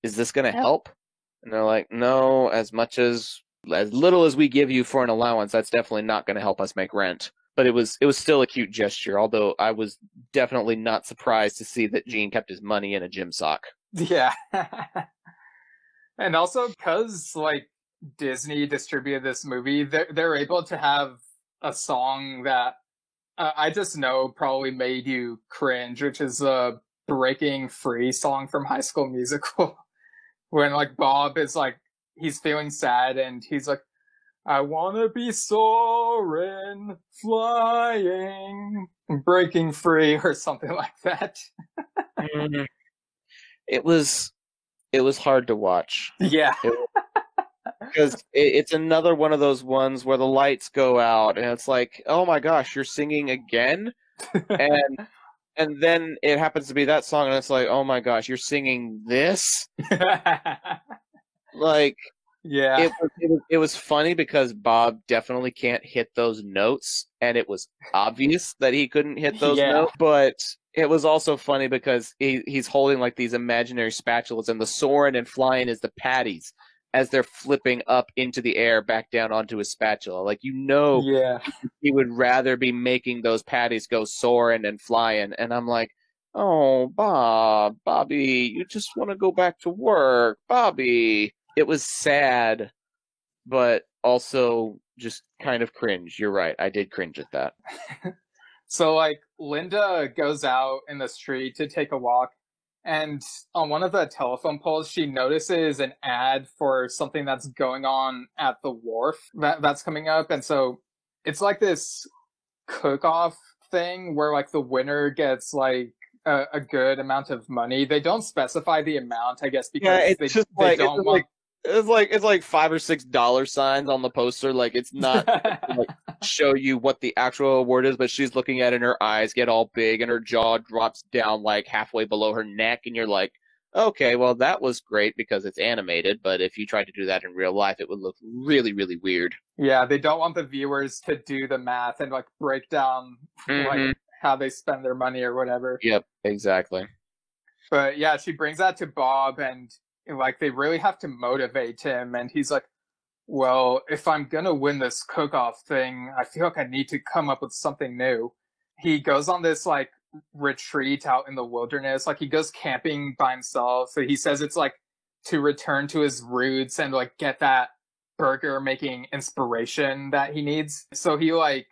is this going to help? And they're like, no, as little as we give you for an allowance, that's definitely not going to help us make rent. But it was still a cute gesture, although I was definitely not surprised to see that Gene kept his money in a gym sock. Yeah. And also because like Disney distributed this movie, they're able to have a song that I just know probably made you cringe, which is a Breaking Free song from High School Musical. When like Bob is like, he's feeling sad and he's like, I wanna be soaring, flying, breaking free, or something like that. It was hard to watch. Yeah. Because it's another one of those ones where the lights go out and it's like, oh my gosh, you're singing again? And then it happens to be that song and it's like, oh my gosh, you're singing this? Like, yeah. It was funny because Bob definitely can't hit those notes, and it was obvious that he couldn't hit those notes, but it was also funny because he's holding like these imaginary spatulas, and the soaring and flying is the patties as they're flipping up into the air back down onto his spatula. Like, you know, he would rather be making those patties go soaring and flying, and I'm like, oh, Bobby, you just want to go back to work, Bobby. It was sad, but also just kind of cringe. You're right. I did cringe at that. So like Linda goes out in the street to take a walk, and on one of the telephone poles she notices an ad for something that's going on at the wharf that's coming up. And so it's like this cook-off thing where like the winner gets like a good amount of money. They don't specify the amount, I guess, Yeah, because it's just they like don't want it's like $5 or $6 signs on the poster. Like it's not like show you what the actual award is, but she's looking at it and her eyes get all big and her jaw drops down like halfway below her neck, and you're like, okay, well that was great because it's animated, but if you tried to do that in real life, it would look really, really weird. Yeah, they don't want the viewers to do the math and like break down like how they spend their money or whatever. Yep, exactly. But yeah, she brings that to Bob, and like they really have to motivate him, and he's like, well, if I'm gonna win this cook-off thing, I feel like I need to come up with something new. He goes on this like retreat out in the wilderness, like he goes camping by himself. So he says it's like to return to his roots and like get that burger making inspiration that he needs. So he like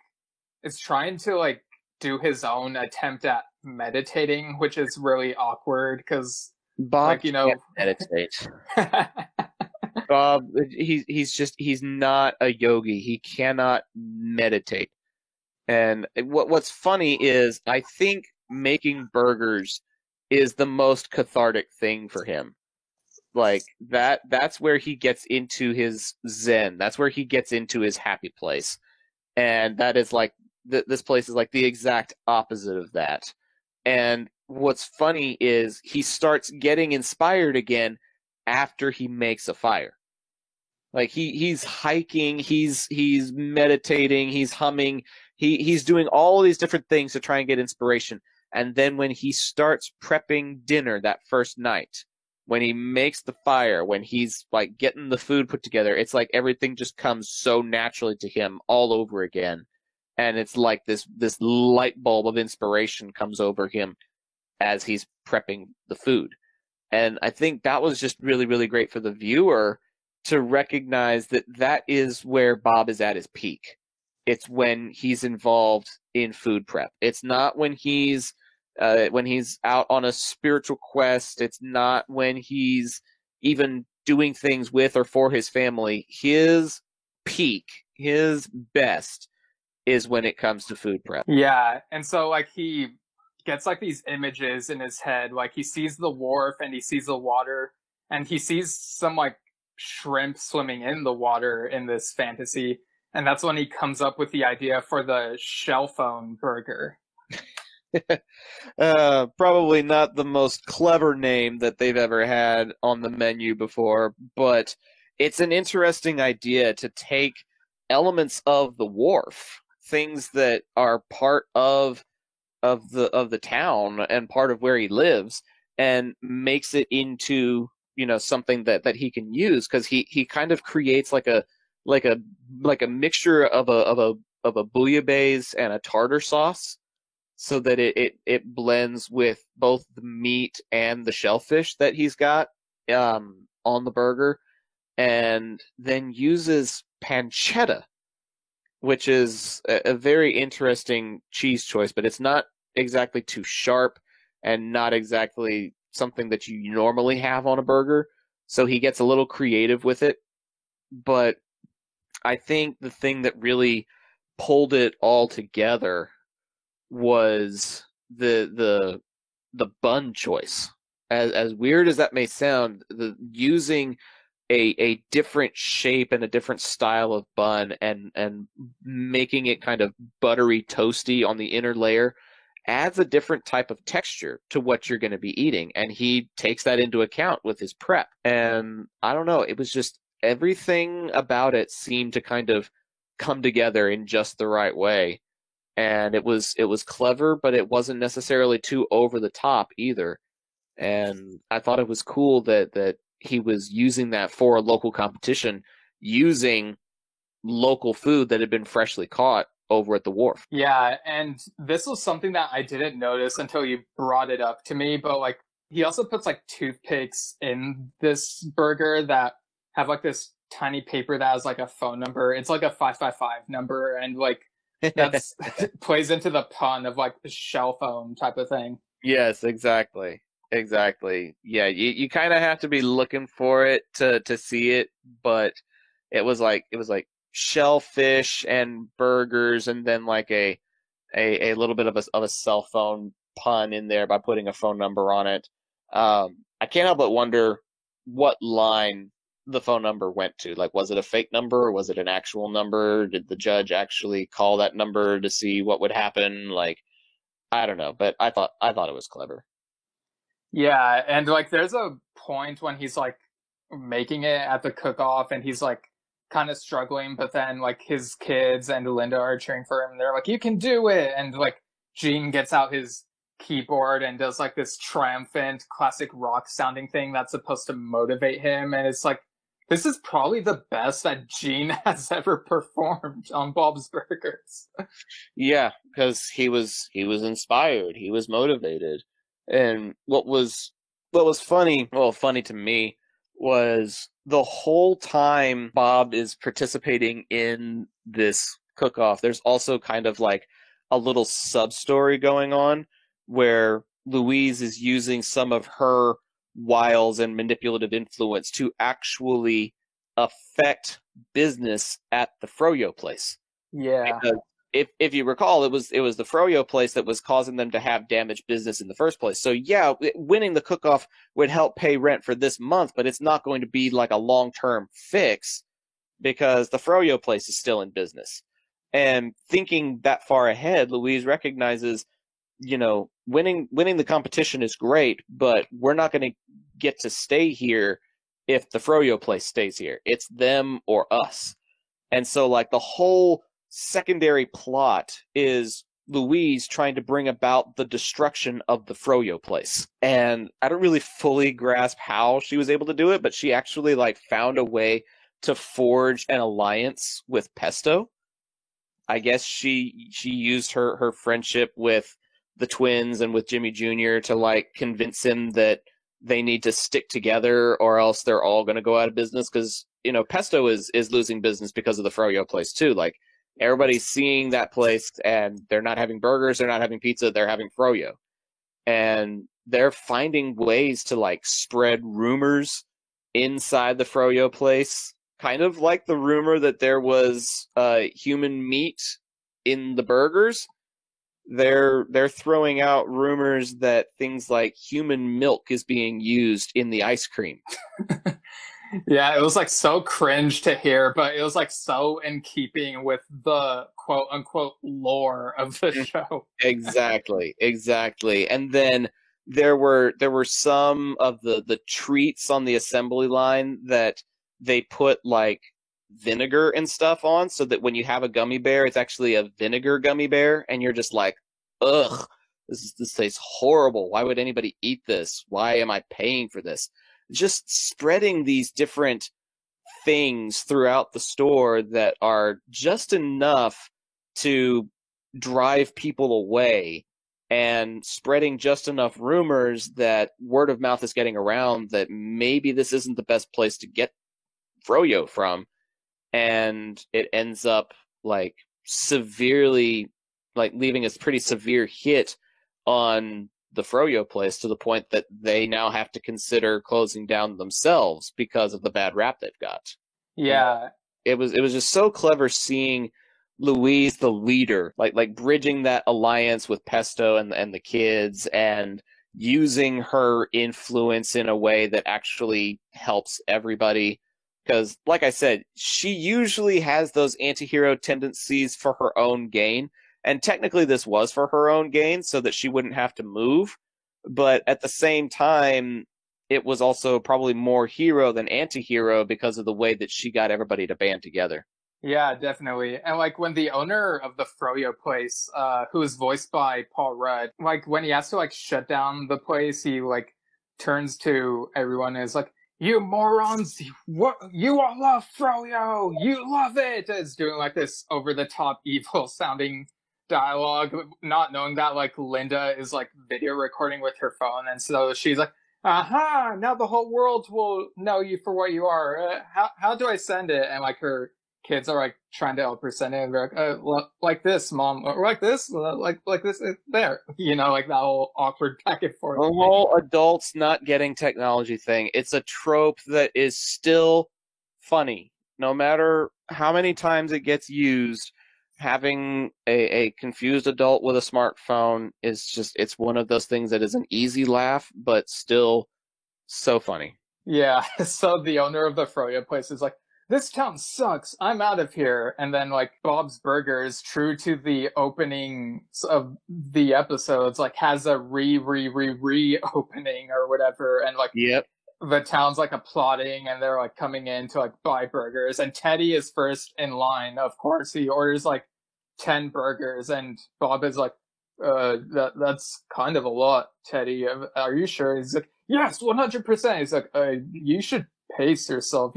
is trying to like do his own attempt at meditating, which is really awkward because Bob like, you know, can't meditate. Bob, he's not a yogi. He cannot meditate. And what's funny is I think making burgers is the most cathartic thing for him. Like that's where he gets into his zen. That's where he gets into his happy place. And that is like this place is like the exact opposite of that. And what's funny is he starts getting inspired again after he makes a fire. Like he's hiking, he's meditating, he's humming, he's doing all these different things to try and get inspiration. And then when he starts prepping dinner that first night, when he makes the fire, when he's like getting the food put together, it's like everything just comes so naturally to him all over again. And it's like this light bulb of inspiration comes over him as he's prepping the food. And I think that was just really, really great for the viewer to recognize that that is where Bob is at his peak. It's when he's involved in food prep. It's not when he's out on a spiritual quest. It's not when he's even doing things with or for his family. His peak, his best, is when it comes to food prep. Yeah, and so like he gets like these images in his head. Like he sees the wharf and he sees the water and he sees some like shrimp swimming in the water in this fantasy. And that's when he comes up with the idea for the shell phone burger. Probably not the most clever name that they've ever had on the menu before, but it's an interesting idea to take elements of the wharf, things that are part of the town and part of where he lives, and makes it into, you know, something that he can use, because he kind of creates like a mixture of a bouillabaisse and a tartar sauce, so that it blends with both the meat and the shellfish that he's got on the burger, and then uses pancetta, which is a very interesting cheese choice, but it's not exactly too sharp and not exactly something that you normally have on a burger. So he gets a little creative with it. But I think the thing that really pulled it all together was the bun choice. As weird as that may sound, using a different shape and a different style of bun and making it kind of buttery toasty on the inner layer adds a different type of texture to what you're going to be eating. And he takes that into account with his prep. And I don't know, it was just everything about it seemed to kind of come together in just the right way. And it was clever, but it wasn't necessarily too over the top either. And I thought it was cool that he was using that for a local competition, using local food that had been freshly caught over at the wharf. Yeah, and this was something that I didn't notice until you brought it up to me, but like he also puts like toothpicks in this burger that have like this tiny paper that has like a phone number. It's like a 555 number, and like That's plays into the pun of like the shell phone type of thing. Yes, exactly. Exactly. Yeah, you kind of have to be looking for it to see it, but it was like shellfish and burgers and then like a little bit of a cell phone pun in there by putting a phone number on it. I can't help but wonder what line the phone number went to. Like, was it a fake number or was it an actual number? Did the judge actually call that number to see what would happen? Like, I don't know, but I thought it was clever. Yeah, and like there's a point when he's like making it at the cook-off and he's like kind of struggling, but then like his kids and Linda are cheering for him. They're like, "You can do it!" And like Gene gets out his keyboard and does like this triumphant classic rock sounding thing that's supposed to motivate him, and it's like this is probably the best that Gene has ever performed on Bob's Burgers. Yeah, because he was inspired, he was motivated, and what was funny, well, funny to me, was the whole time Bob is participating in this cook-off. There's also kind of like a little sub story going on where Louise is using some of her wiles and manipulative influence to actually affect business at the Froyo place. Yeah. Because if you recall, it was the Froyo place that was causing them to have damaged business in the first place. So yeah, winning the cook-off would help pay rent for this month, but it's not going to be like a long-term fix because the Froyo place is still in business. And thinking that far ahead, Louise recognizes, winning the competition is great, but we're not going to get to stay here if the Froyo place stays here. It's them or us. And so like the whole secondary plot is Louise trying to bring about the destruction of the Froyo place. And I don't really fully grasp how she was able to do it, but she actually like found a way to forge an alliance with Pesto. I guess she used her friendship with the twins and with Jimmy Jr. to like convince him that they need to stick together or else they're all going to go out of business because Pesto is losing business because of the Froyo place too. Like everybody's seeing that place and they're not having burgers, they're not having pizza, they're having Froyo. And they're finding ways to like spread rumors inside the Froyo place, kind of like the rumor that there was human meat in the burgers. They're throwing out rumors that things like human milk is being used in the ice cream. Yeah, it was like so cringe to hear, but it was like so in keeping with the quote unquote lore of the show. Exactly. And then there were some of the treats on the assembly line that they put like vinegar and stuff on so that when you have a gummy bear, it's actually a vinegar gummy bear, and you're just like, ugh, this tastes horrible. Why would anybody eat this? Why am I paying for this? Just spreading these different things throughout the store that are just enough to drive people away and spreading just enough rumors that word of mouth is getting around that maybe this isn't the best place to get Froyo from. And it ends up like severely like leaving a pretty severe hit on the Froyo place to the point that they now have to consider closing down themselves because of the bad rap they've got. Yeah. It was just so clever seeing Louise, the leader, like bridging that alliance with Pesto and the kids and using her influence in a way that actually helps everybody. Because, like I said, she usually has those anti-hero tendencies for her own gain. And technically this was for her own gain so that she wouldn't have to move. But at the same time, it was also probably more hero than anti-hero because of the way that she got everybody to band together. Yeah, definitely. And like when the owner of the Froyo place, who is voiced by Paul Rudd, like when he has to like shut down the place, he like turns to everyone and is like, "You morons, you all love Froyo, you love it." It's doing like this over the top evil sounding dialogue, not knowing that like Linda is like video recording with her phone, and so she's like, "Aha! Now the whole world will know you for what you are. How do I send it?" And like her kids are like trying to outpresent it and they're like this, mom, or like this, like this, there. You know, like that whole awkward back and forth. The whole adults not getting technology thing. It's a trope that is still funny. No matter how many times it gets used, having a confused adult with a smartphone is just, it's one of those things that is an easy laugh, but still so funny. Yeah, so the owner of the Froyo place is like, this town sucks, I'm out of here. And then like Bob's Burgers, true to the opening of the episodes, like has a reopening or whatever. And like Yep. the town's like applauding and they're like coming in to like buy burgers. And Teddy is first in line. Of course, he orders like 10 burgers and Bob is like, that's kind of a lot, Teddy. Are you sure? He's like, yes, 100%. He's like, you should pace yourself.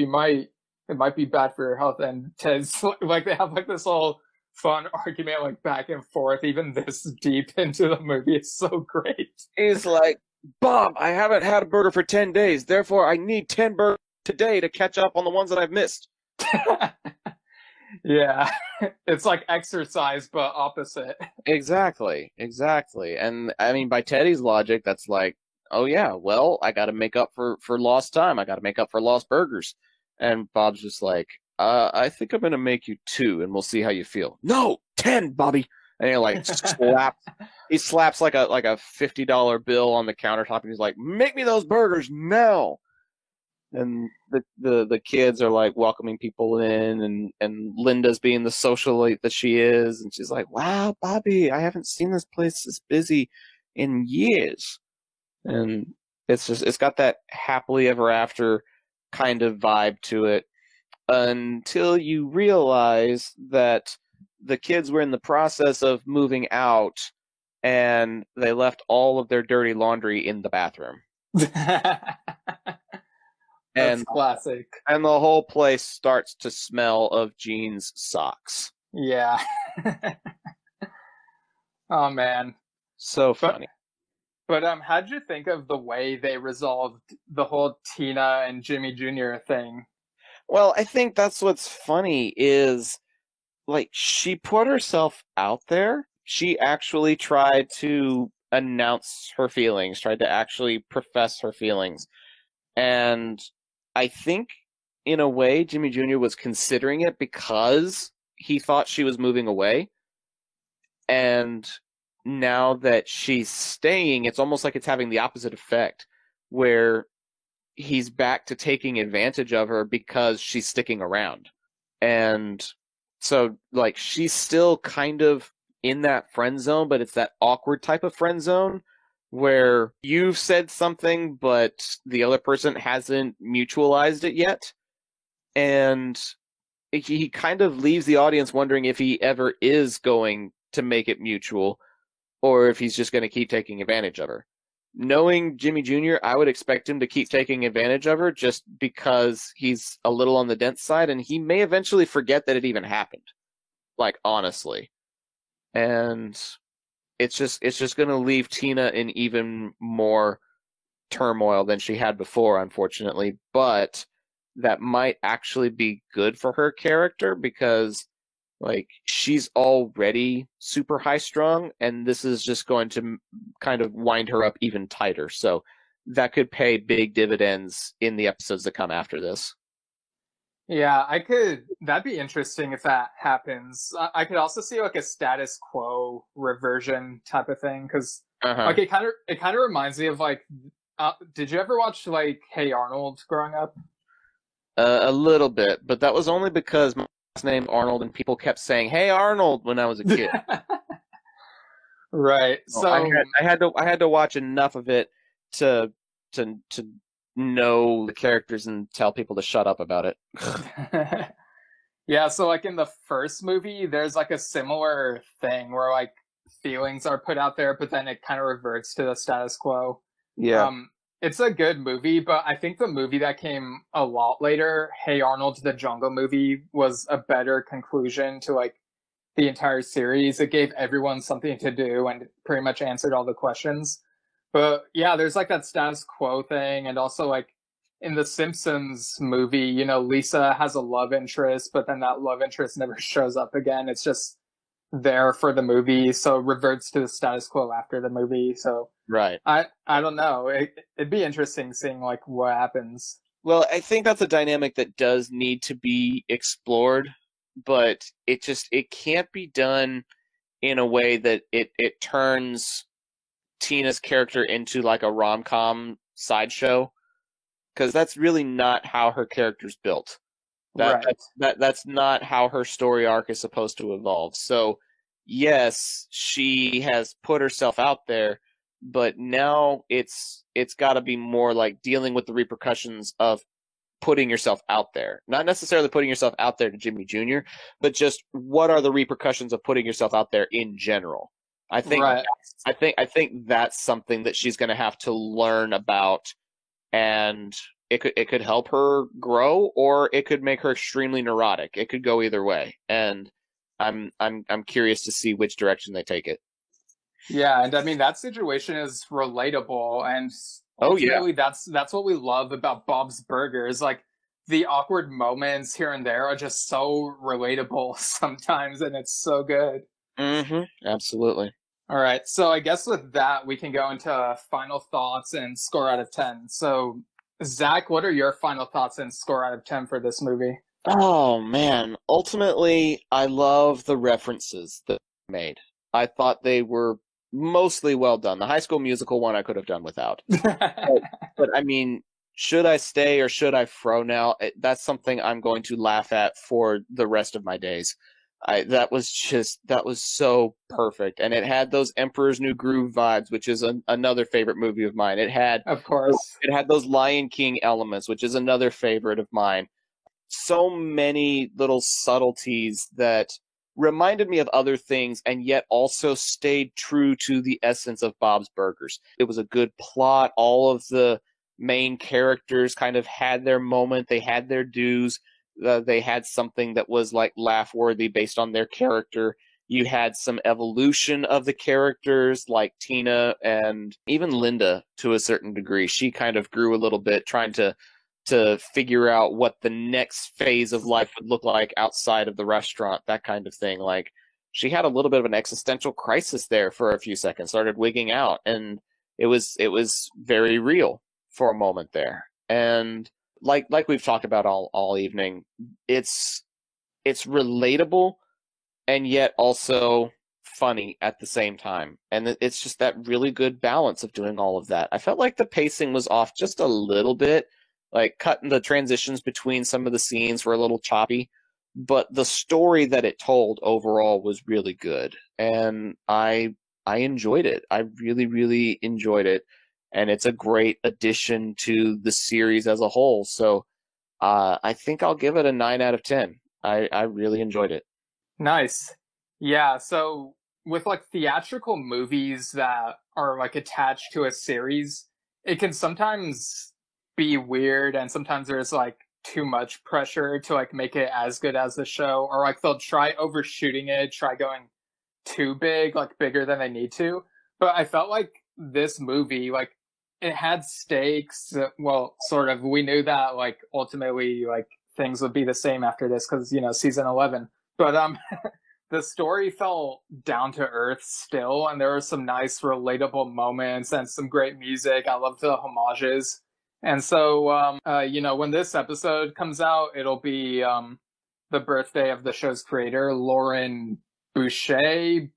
It might be bad for your health. And Ted's like, they have like this whole fun argument, like back and forth, even this deep into the movie. It's so great. He's like, Bob, I haven't had a burger for 10 days. Therefore, I need 10 burgers today to catch up on the ones that I've missed. Yeah. It's like exercise, but opposite. Exactly. And I mean, by Teddy's logic, that's like, oh yeah, well, I got to make up for lost time. I got to make up for lost burgers. And Bob's just like, I think I'm going to make you 2 and we'll see how you feel. No, 10, Bobby. And he like slaps like a $50 bill on the countertop and he's like, make me those burgers now. And the kids are like welcoming people in and Linda's being the socialite that she is. And she's like, wow, Bobby, I haven't seen this place this busy in years. And it's got that happily ever after kind of vibe to it until you realize that the kids were in the process of moving out and they left all of their dirty laundry in the bathroom. That's classic. And the whole place starts to smell of Gene's socks. Yeah. Oh man. So funny. But how'd you think of the way they resolved the whole Tina and Jimmy Jr. thing? Well, I think that's what's funny is, like, she put herself out there. She actually tried to announce her feelings, tried to actually profess her feelings. And I think, in a way, Jimmy Jr. was considering it because he thought she was moving away. And now that she's staying, it's almost like it's having the opposite effect, where he's back to taking advantage of her because she's sticking around. And so, like, she's still kind of in that friend zone, but it's that awkward type of friend zone where you've said something, but the other person hasn't mutualized it yet. And he kind of leaves the audience wondering if he ever is going to make it mutual, or if he's just going to keep taking advantage of her. Knowing Jimmy Jr., I would expect him to keep taking advantage of her just because he's a little on the dense side, and he may eventually forget that it even happened. Like, honestly. And it's just going to leave Tina in even more turmoil than she had before, unfortunately. But that might actually be good for her character because, like, she's already super high strung, and this is just going to kind of wind her up even tighter. So that could pay big dividends in the episodes that come after this. Yeah, that'd be interesting if that happens. I could also see like a status quo reversion type of thing, because like it kind of reminds me of like, did you ever watch like Hey Arnold growing up? A little bit, but that was only because my last name Arnold and people kept saying Hey Arnold when I was a kid. Right. So I had to watch enough of it to know the characters and tell people to shut up about it. Yeah, so like in the first movie, there's like a similar thing where like feelings are put out there, but then it kind of reverts to the status quo. Yeah. It's a good movie, but I think the movie that came a lot later, Hey Arnold, the Jungle movie, was a better conclusion to like the entire series. It gave everyone something to do and pretty much answered all the questions. But yeah, there's like that status quo thing, and also like in the Simpsons movie, you know, Lisa has a love interest, but then that love interest never shows up again. It's just there for the movie, so it reverts to the status quo after the movie. So Right. I don't know. It'd be interesting seeing like what happens. Well, I think that's a dynamic that does need to be explored, but it can't be done in a way that it turns Tina's character into like a rom-com sideshow, because that's really not how her character's built. Right. That's not how her story arc is supposed to evolve. So, yes, she has put herself out there, but now it's got to be more like dealing with the repercussions of putting yourself out there. Not necessarily putting yourself out there to Jimmy Jr., but just what are the repercussions of putting yourself out there in general. I think Right. I think that's something that she's going to have to learn about, and it could help her grow, or it could make her extremely neurotic. It could go either way, and I'm curious to see which direction they take it. Yeah, and I mean that situation is relatable, and Oh yeah, ultimately that's what we love about Bob's Burgers. Like the awkward moments here and there are just so relatable sometimes, and it's so good. absolutely. All right, so I guess with that we can go into final thoughts and score out of 10. So Zach, what are your final thoughts and score out of 10 for this movie? Oh man, ultimately, I love the references that they made. I thought they were mostly well done. The High School Musical one I could have done without. But I mean, should I stay or should I fro now? That's something I'm going to laugh at for the rest of my days. That was so perfect. And it had those Emperor's New Groove vibes, which is another favorite movie of mine. Of course. It had those Lion King elements, which is another favorite of mine. So many little subtleties that reminded me of other things and yet also stayed true to the essence of Bob's Burgers. It was a good plot. All of the main characters kind of had their moment. They had their dues. They had something that was like laugh worthy based on their character. You had some evolution of the characters like Tina and even Linda to a certain degree. She kind of grew a little bit trying to figure out what the next phase of life would look like outside of the restaurant, that kind of thing. Like, she had a little bit of an existential crisis there for a few seconds, started wigging out, and it was very real for a moment there. And like we've talked about all evening, it's relatable and yet also funny at the same time. And it's just that really good balance of doing all of that. I felt like the pacing was off just a little bit. Like, cutting the transitions between some of the scenes were a little choppy, but the story that it told overall was really good, and I enjoyed it. I really, really enjoyed it, and it's a great addition to the series as a whole. So I think I'll give it a 9 out of 10. I really enjoyed it. Nice. Yeah, so with like theatrical movies that are like attached to a series, it can sometimes be weird, and sometimes there's like too much pressure to like make it as good as the show, or like they'll try overshooting it, try going too big, like bigger than they need to. But I felt like this movie, like, it had stakes. Well, sort of. We knew that like ultimately like things would be the same after this because, you know, season 11. But the story felt down to earth still, and there were some nice relatable moments and some great music. I love the homages. And so, you know, when this episode comes out, it'll be the birthday of the show's creator, Lauren Bouchard.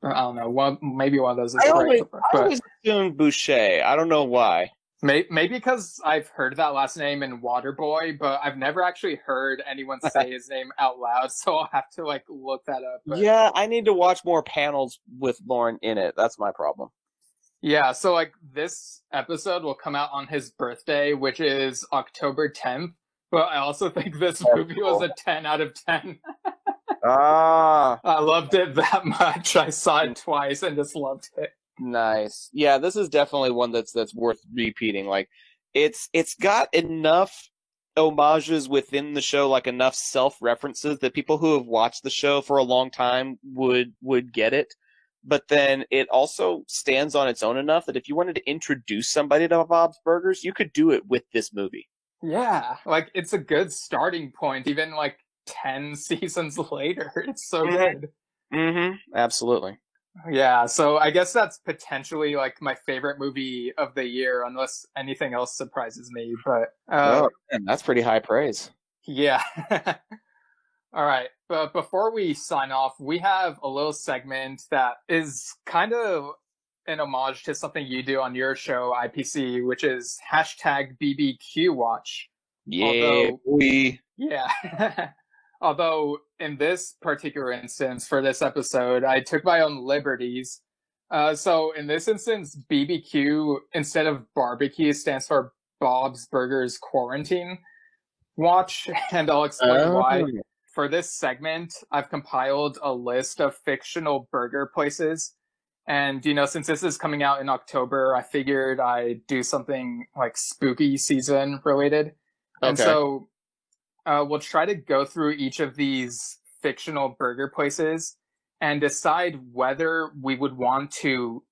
I don't know. Maybe one of those is correct. I always assumed Boucher. I don't know why. Maybe because I've heard that last name in Waterboy, but I've never actually heard anyone say his name out loud, so I'll have to like look that up. But... yeah, I need to watch more panels with Lauren in it. That's my problem. Yeah, so like this episode will come out on his birthday, which is October 10th. But I also think this movie was a 10 out of 10. I loved it that much. I saw it twice and just loved it. Nice. Yeah, this is definitely one that's worth repeating. Like, it's got enough homages within the show, like enough self-references that people who have watched the show for a long time would get it. but then it also stands on its own enough that if you wanted to introduce somebody to Bob's Burgers, you could do it with this movie. Yeah, like it's a good starting point, even like 10 seasons later. It's so good. Mm-hmm. Absolutely. Yeah, so I guess that's potentially like my favorite movie of the year, unless anything else surprises me. But Oh, man, that's pretty high praise. yeah. All right, but before we sign off, we have a little segment that is kind of an homage to something you do on your show, IPC, which is hashtag BBQ Watch. Yeah, Yeah. Although in this particular instance, for this episode, I took my own liberties. So in this instance, BBQ instead of barbecue stands for Bob's Burgers Quarantine Watch, and I'll explain why. For this segment, I've compiled a list of fictional burger places. And, since this is coming out in October, I figured I'd do something like spooky season related. And so we'll try to go through each of these fictional burger places and decide whether we would want to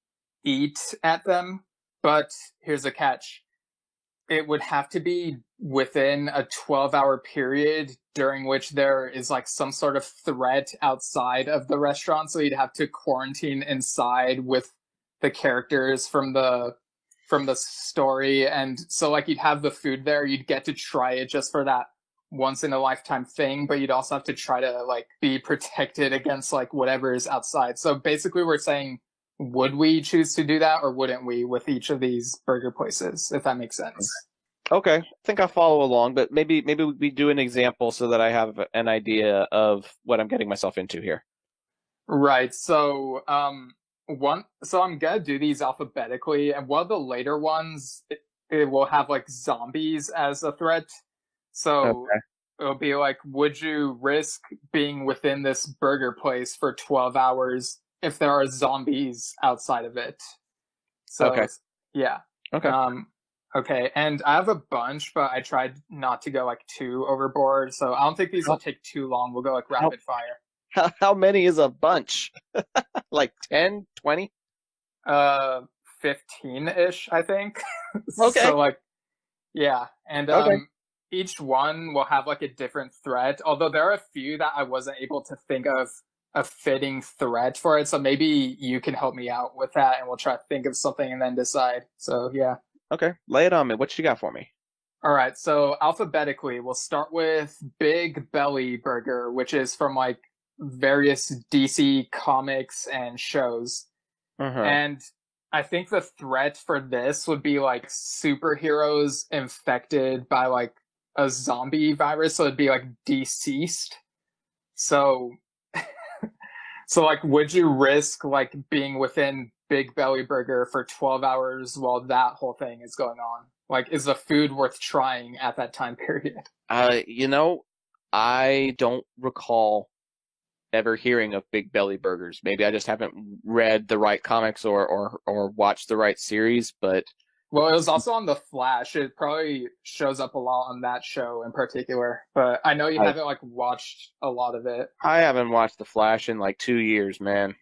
eat at them. But here's a catch. It would have to be within a 12-hour period during which there is like some sort of threat outside of the restaurant. So you'd have to quarantine inside with the characters from the story. And so like you'd have the food there, you'd get to try it just for that once in a lifetime thing, but you'd also have to try to like be protected against like whatever is outside. So basically we're saying, would we choose to do that or wouldn't we with each of these burger places, if that makes sense? Okay, I think I'll follow along, but maybe we do an example so that I have an idea of what I'm getting myself into here. Right. So I'm gonna do these alphabetically, and one of the later ones it will have like zombies as a threat. So it'll be like, would you risk being within this burger place for 12 hours if there are zombies outside of it? So yeah. Okay, and I have a bunch, but I tried not to go like too overboard, so I don't think these will take too long. We'll go like rapid fire. How many is a bunch? Like 10, 20? 15-ish, I think. Okay. So like, yeah, and each one will have like a different threat, although there are a few that I wasn't able to think of a fitting threat for it, so maybe you can help me out with that, and we'll try to think of something and then decide. So yeah. Okay, lay it on me. What you got for me? All right, so alphabetically, we'll start with Big Belly Burger, which is from like various DC comics and shows. And I think the threat for this would be like superheroes infected by like a zombie virus, so it'd be like deceased. So, so like, would you risk like being within Big Belly Burger for 12 hours while that whole thing is going on? Like, is the food worth trying at that time period? I don't recall ever hearing of Big Belly Burgers. Maybe I just haven't read the right comics or watched the right series, but... Well, it was also on The Flash. It probably shows up a lot on that show in particular, but I know you haven't like watched a lot of it. I haven't watched The Flash in like 2 years, man.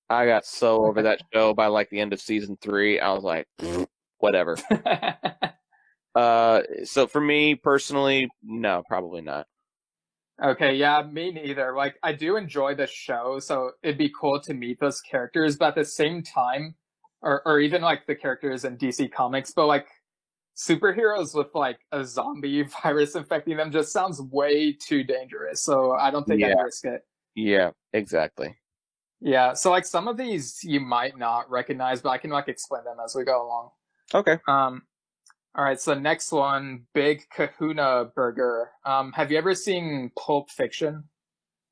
I got so over that show by like the end of season 3. I was like, whatever. So for me personally, no, probably not. Okay, yeah, me neither. Like, I do enjoy the show, so it'd be cool to meet those characters, but at the same time, or even like the characters in DC Comics, but like superheroes with like a zombie virus infecting them just sounds way too dangerous. So I don't think I'd risk it. Yeah, exactly. Yeah, so like some of these you might not recognize, but I can like explain them as we go along. Okay. All right, so next one, Big Kahuna Burger. Have you ever seen Pulp Fiction?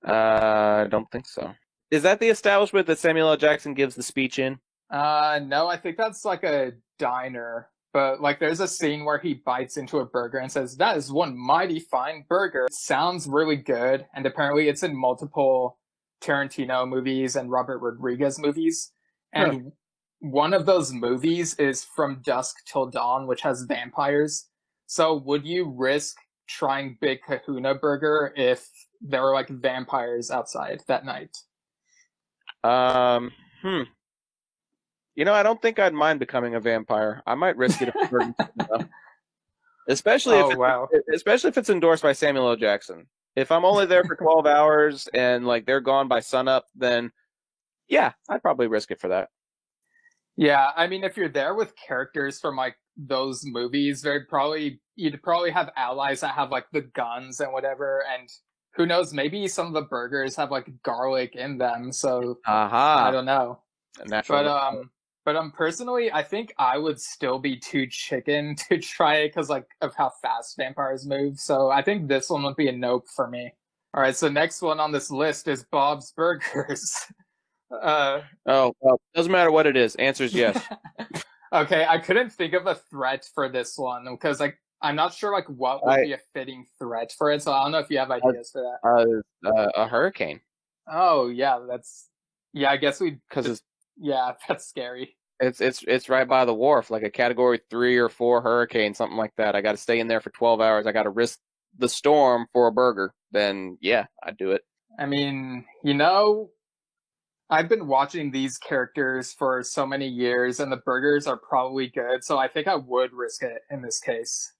I don't think so. Is that the establishment that Samuel L. Jackson gives the speech in? No, I think that's like a diner. But like there's a scene where he bites into a burger and says, "That is one mighty fine burger." It sounds really good, and apparently it's in multiple Tarantino movies and Robert Rodriguez movies. And one of those movies is From Dusk Till Dawn, which has vampires. So would you risk trying Big Kahuna Burger if there were like vampires outside that night? Hmm. I don't think I'd mind becoming a vampire. I might risk it if the burger's good enough. Especially Oh wow. if it's endorsed by Samuel L. Jackson. If I'm only there for 12 hours and like they're gone by sunup, then yeah, I'd probably risk it for that. Yeah, I mean, if you're there with characters from like those movies, you'd probably have allies that have like the guns and whatever, and who knows, maybe some of the burgers have like garlic in them, so I Aha. don't know. A natural. But personally, I think I would still be too chicken to try it because like of how fast vampires move. So I think this one would be a nope for me. All right, so next one on this list is Bob's Burgers. Oh, well, doesn't matter what it is. Answer's yes. Okay, I couldn't think of a threat for this one because like I'm not sure like what would be a fitting threat for it. So I don't know if you have ideas for that. A hurricane. Oh yeah, I guess Because that's scary. it's right by the wharf, like a Category 3 or 4 hurricane, something like that. I got to stay in there for 12 hours. I got to risk the storm for a burger. Then yeah, I'd do it. I mean, I've been watching these characters for so many years, and the burgers are probably good, so I think I would risk it in this case.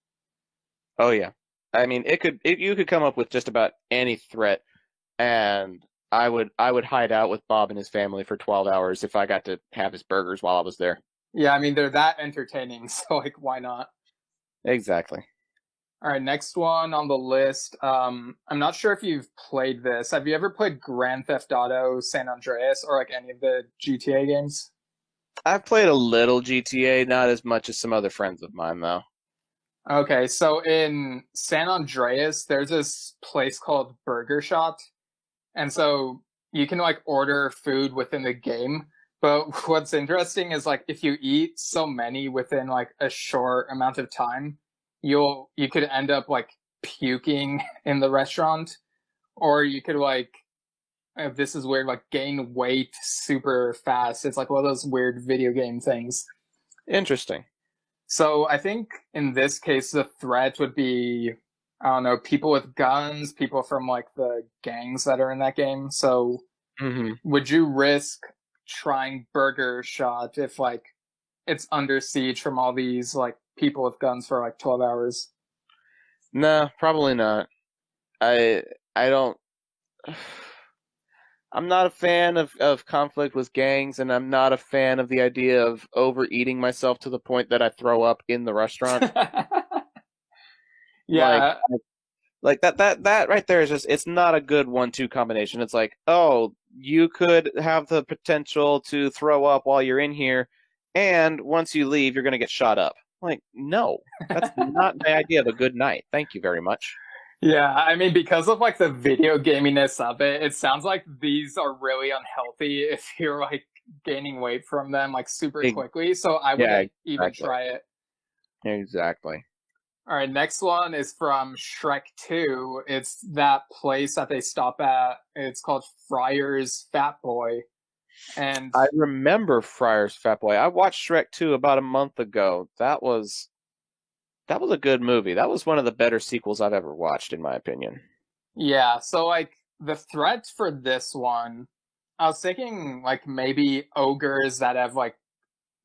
Oh yeah, I mean, you could come up with just about any threat, and I would hide out with Bob and his family for 12 hours if I got to have his burgers while I was there. Yeah, I mean, they're that entertaining, so like, why not? Exactly. All right, next one on the list. I'm not sure if you've played this. Have you ever played Grand Theft Auto San Andreas or like any of the GTA games? I've played a little GTA, not as much as some other friends of mine though. Okay, so in San Andreas, there's this place called Burger Shot, and so you can like order food within the game. But what's interesting is like if you eat so many within like a short amount of time, you could end up like puking in the restaurant, or you could like if this is weird, like gain weight super fast. It's like one of those weird video game things. Interesting. So I think in this case the threat would be I don't know, people with guns, people from like the gangs that are in that game. So would you risk trying Burger Shot if like it's under siege from all these like people with guns for like 12 hours? No, probably not. I don't. I'm not a fan of conflict with gangs, and I'm not a fan of the idea of overeating myself to the point that I throw up in the restaurant. Yeah. Like that right there is just, it's not a good 1-2 combination. It's like, oh, you could have the potential to throw up while you're in here, and once you leave, you're going to get shot up. Like, no, that's not my idea of a good night. Thank you very much. Yeah, I mean, because of like the video gaminess of it, it sounds like these are really unhealthy if you're like gaining weight from them like super quickly. So I wouldn't even try it. Exactly. All right, next one is from Shrek 2. It's that place that they stop at. It's called Friar's Fat Boy. And I remember Friar's Fat Boy. I watched Shrek 2 about a month ago. That was a good movie. That was one of the better sequels I've ever watched, in my opinion. Yeah, so like the threat for this one, I was thinking like maybe ogres that have like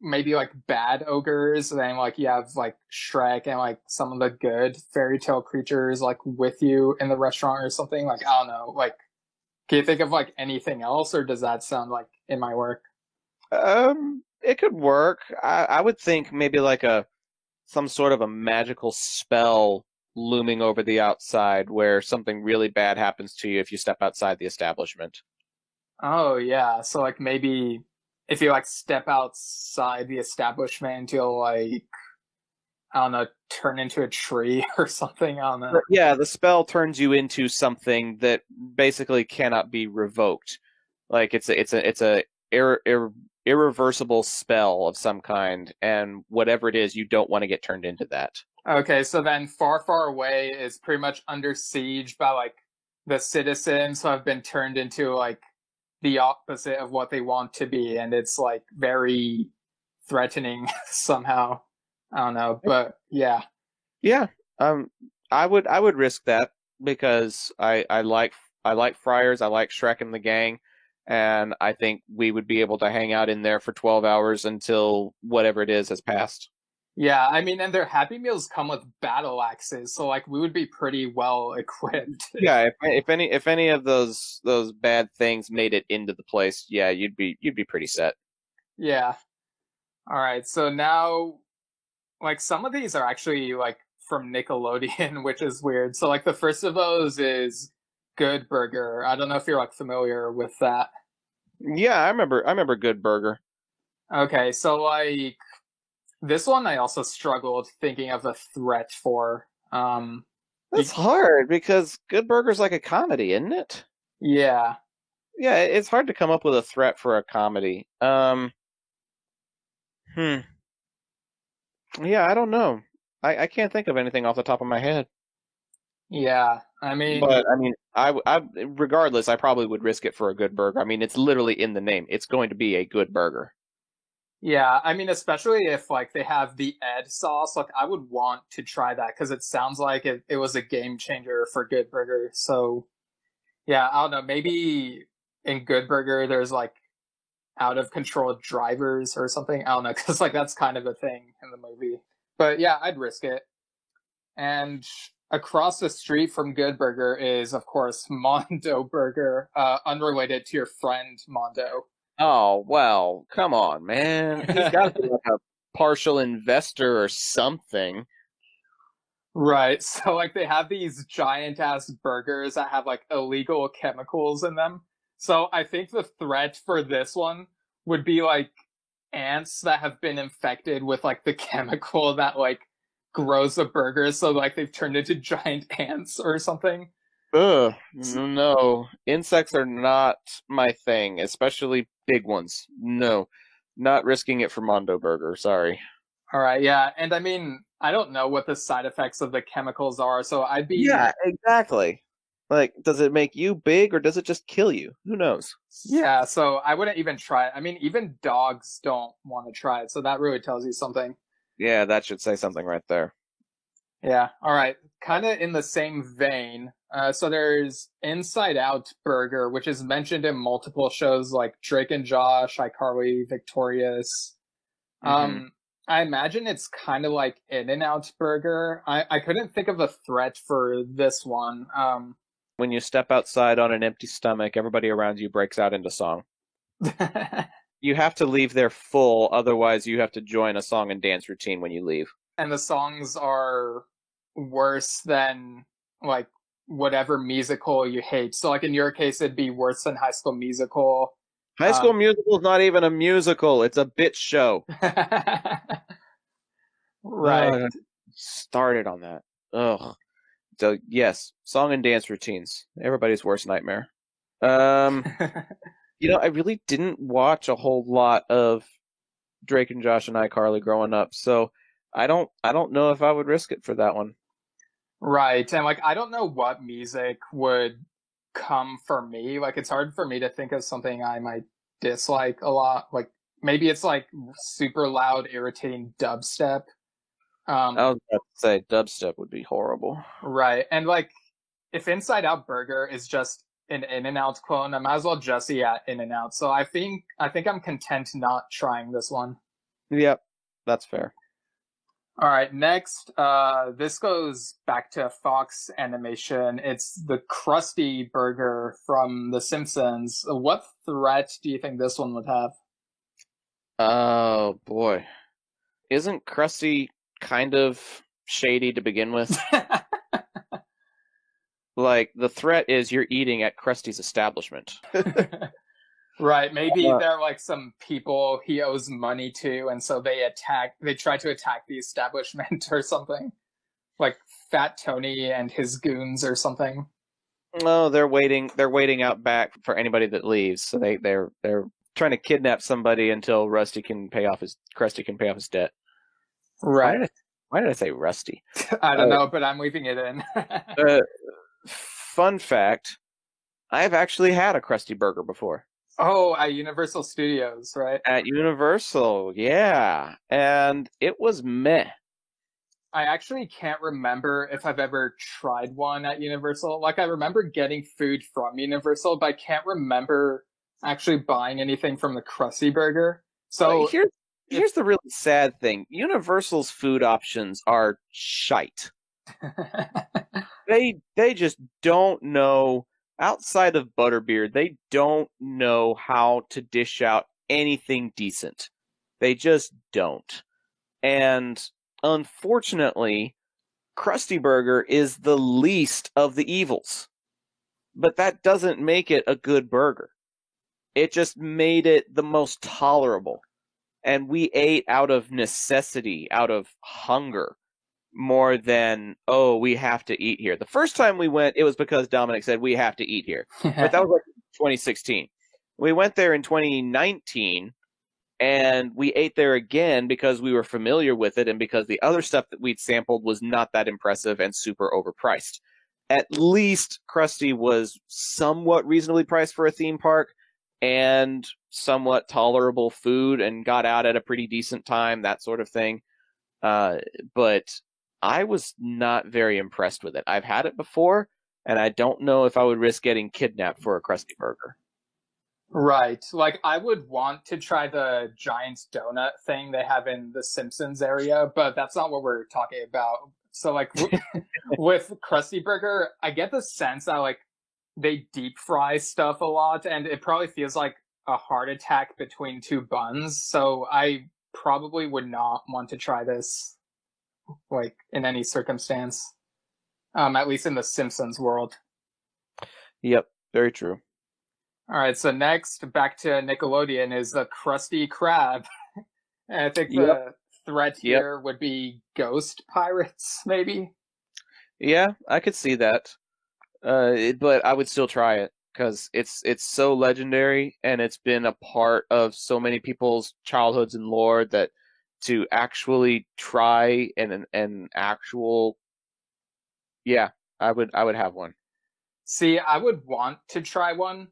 maybe like bad ogres, and then like you have like Shrek and like some of the good fairy tale creatures like with you in the restaurant or something. Like I don't know, like can you think of like anything else, or does that sound like it might work? It could work. I would think maybe like some sort of a magical spell looming over the outside where something really bad happens to you if you step outside the establishment. Oh yeah, so like maybe if you like step outside the establishment, you'll like I don't know, turn into a tree or something. I don't know. Yeah, the spell turns you into something that basically cannot be revoked. Like it's a irreversible spell of some kind, and whatever it is, you don't want to get turned into that. Okay, so then Far Far Away is pretty much under siege by like the citizens who have been turned into like the opposite of what they want to be, and it's like very threatening somehow. I don't know, but yeah. Yeah. I would risk that because I like Friars, I like Shrek and the gang, and I think we would be able to hang out in there for 12 hours until whatever it is has passed. Yeah, I mean, and their Happy Meals come with battle axes, so like we would be pretty well equipped. Yeah, if any of those bad things made it into the place, yeah, you'd be pretty set. Yeah. All right. So now, like, some of these are actually like from Nickelodeon, which is weird. So like the first of those is Good Burger. I don't know if you're like familiar with that. Yeah, I remember Good Burger. Okay, so like this one I also struggled thinking of a threat for. That's hard because Good Burger's like a comedy, isn't it? Yeah. Yeah, it's hard to come up with a threat for a comedy. Yeah, I don't know. I can't think of anything off the top of my head. Yeah. I mean, But I mean, I regardless, I probably would risk it for a good burger. I mean, it's literally in the name. It's going to be a good burger. yeah, I mean, especially if like they have the Ed sauce, like I would want to try that because it sounds like it was a game changer for Good Burger. So yeah, I don't know. Maybe in Good Burger there's like out of control drivers or something. I don't know because like that's kind of a thing in the movie. But yeah, I'd risk it. And across the street from Good Burger is of course Mondo Burger, unrelated to your friend Mondo. Oh, well, come on, man. He's got to be like a partial investor or something. Right. So like they have these giant ass burgers that have like illegal chemicals in them. So I think the threat for this one would be like ants that have been infected with like the chemical that like grows the burgers. So like they've turned into giant ants or something. Ugh, no. Insects are not my thing, especially big ones. No, not risking it for Mondo Burger. Sorry. All right. Yeah. And I mean, I don't know what the side effects of the chemicals are. So I'd be. Yeah, exactly. Like, does it make you big or does it just kill you? Who knows? Yeah. So I wouldn't even try it. I mean, even dogs don't want to try it. So that really tells you something. Yeah, that should say something right there. Yeah. All right. Kind of in the same vein. So there's Inside Out Burger, which is mentioned in multiple shows like Drake and Josh, iCarly, Victorious. I imagine it's kind of like In-N-Out Burger. I couldn't think of a threat for this one. When you step outside on an empty stomach, everybody around you breaks out into song. You have to leave there full, otherwise you have to join a song and dance routine when you leave. And the songs are worse than like whatever musical you hate. So like in your case, it'd be worse than High School Musical. High School Musical is not even a musical. It's a bitch show. Right. Started on that. Ugh. So yes, song and dance routines. Everybody's worst nightmare. You know, I really didn't watch a whole lot of Drake and Josh and iCarly growing up, so I don't know if I would risk it for that one. Right. And like I don't know what music would come for me. Like it's hard for me to think of something I might dislike a lot. Like maybe it's like super loud, irritating dubstep. I was about to say dubstep would be horrible. Right. And like if Inside Out Burger is just an In-N-Out clone, I might as well just eat at In-N-Out. So I think I'm content not trying this one. Yep, that's fair. All right, next, this goes back to Fox Animation. It's the Krusty Burger from The Simpsons. What threat do you think this one would have? Oh boy, isn't Krusty kind of shady to begin with? Like the threat is you're eating at Krusty's establishment. Right, maybe they're like some people he owes money to, and so they try to attack the establishment or something. Like Fat Tony and his goons or something. No, they're waiting out back for anybody that leaves. So they're trying to kidnap somebody until Krusty can pay off his debt. Right. Why did I say Rusty? I don't know, but I'm leaving it in. Fun fact, I've actually had a Krusty Burger before. Oh, at Universal Studios, right? At Universal, yeah. And it was meh. I actually can't remember if I've ever tried one at Universal. Like, I remember getting food from Universal, but I can't remember actually buying anything from the Krusty Burger. So Like, here's the really sad thing. Universal's food options are shite. They just don't know, outside of Butterbeer, they don't know how to dish out anything decent. They just don't. And unfortunately, Krusty Burger is the least of the evils. But that doesn't make it a good burger. It just made it the most tolerable. And we ate out of necessity, out of hunger, more than, oh, we have to eat here. The first time we went, it was because Dominic said we have to eat here. But that was like 2016. We went there in 2019, and we ate there again because we were familiar with it and because the other stuff that we'd sampled was not that impressive and super overpriced. At least Krusty was somewhat reasonably priced for a theme park and somewhat tolerable food and got out at a pretty decent time, that sort of thing. But I was not very impressed with it. I've had it before, and I don't know if I would risk getting kidnapped for a Krusty Burger. Right. Like, I would want to try the giant donut thing they have in the Simpsons area, but that's not what we're talking about. So, like, with Krusty Burger, I get the sense that, like, they deep fry stuff a lot, and it probably feels like a heart attack between two buns. So I probably would not want to try this, like, in any circumstance. At least in the Simpsons world. Yep, very true. All right, so next, back to Nickelodeon, is the Krusty Krab. And I think the threat here would be ghost pirates, maybe? Yeah, I could see that. But I would still try it because it's so legendary and it's been a part of so many people's childhoods and lore that to actually try an actual, yeah, I would have one. See, I would want to try one,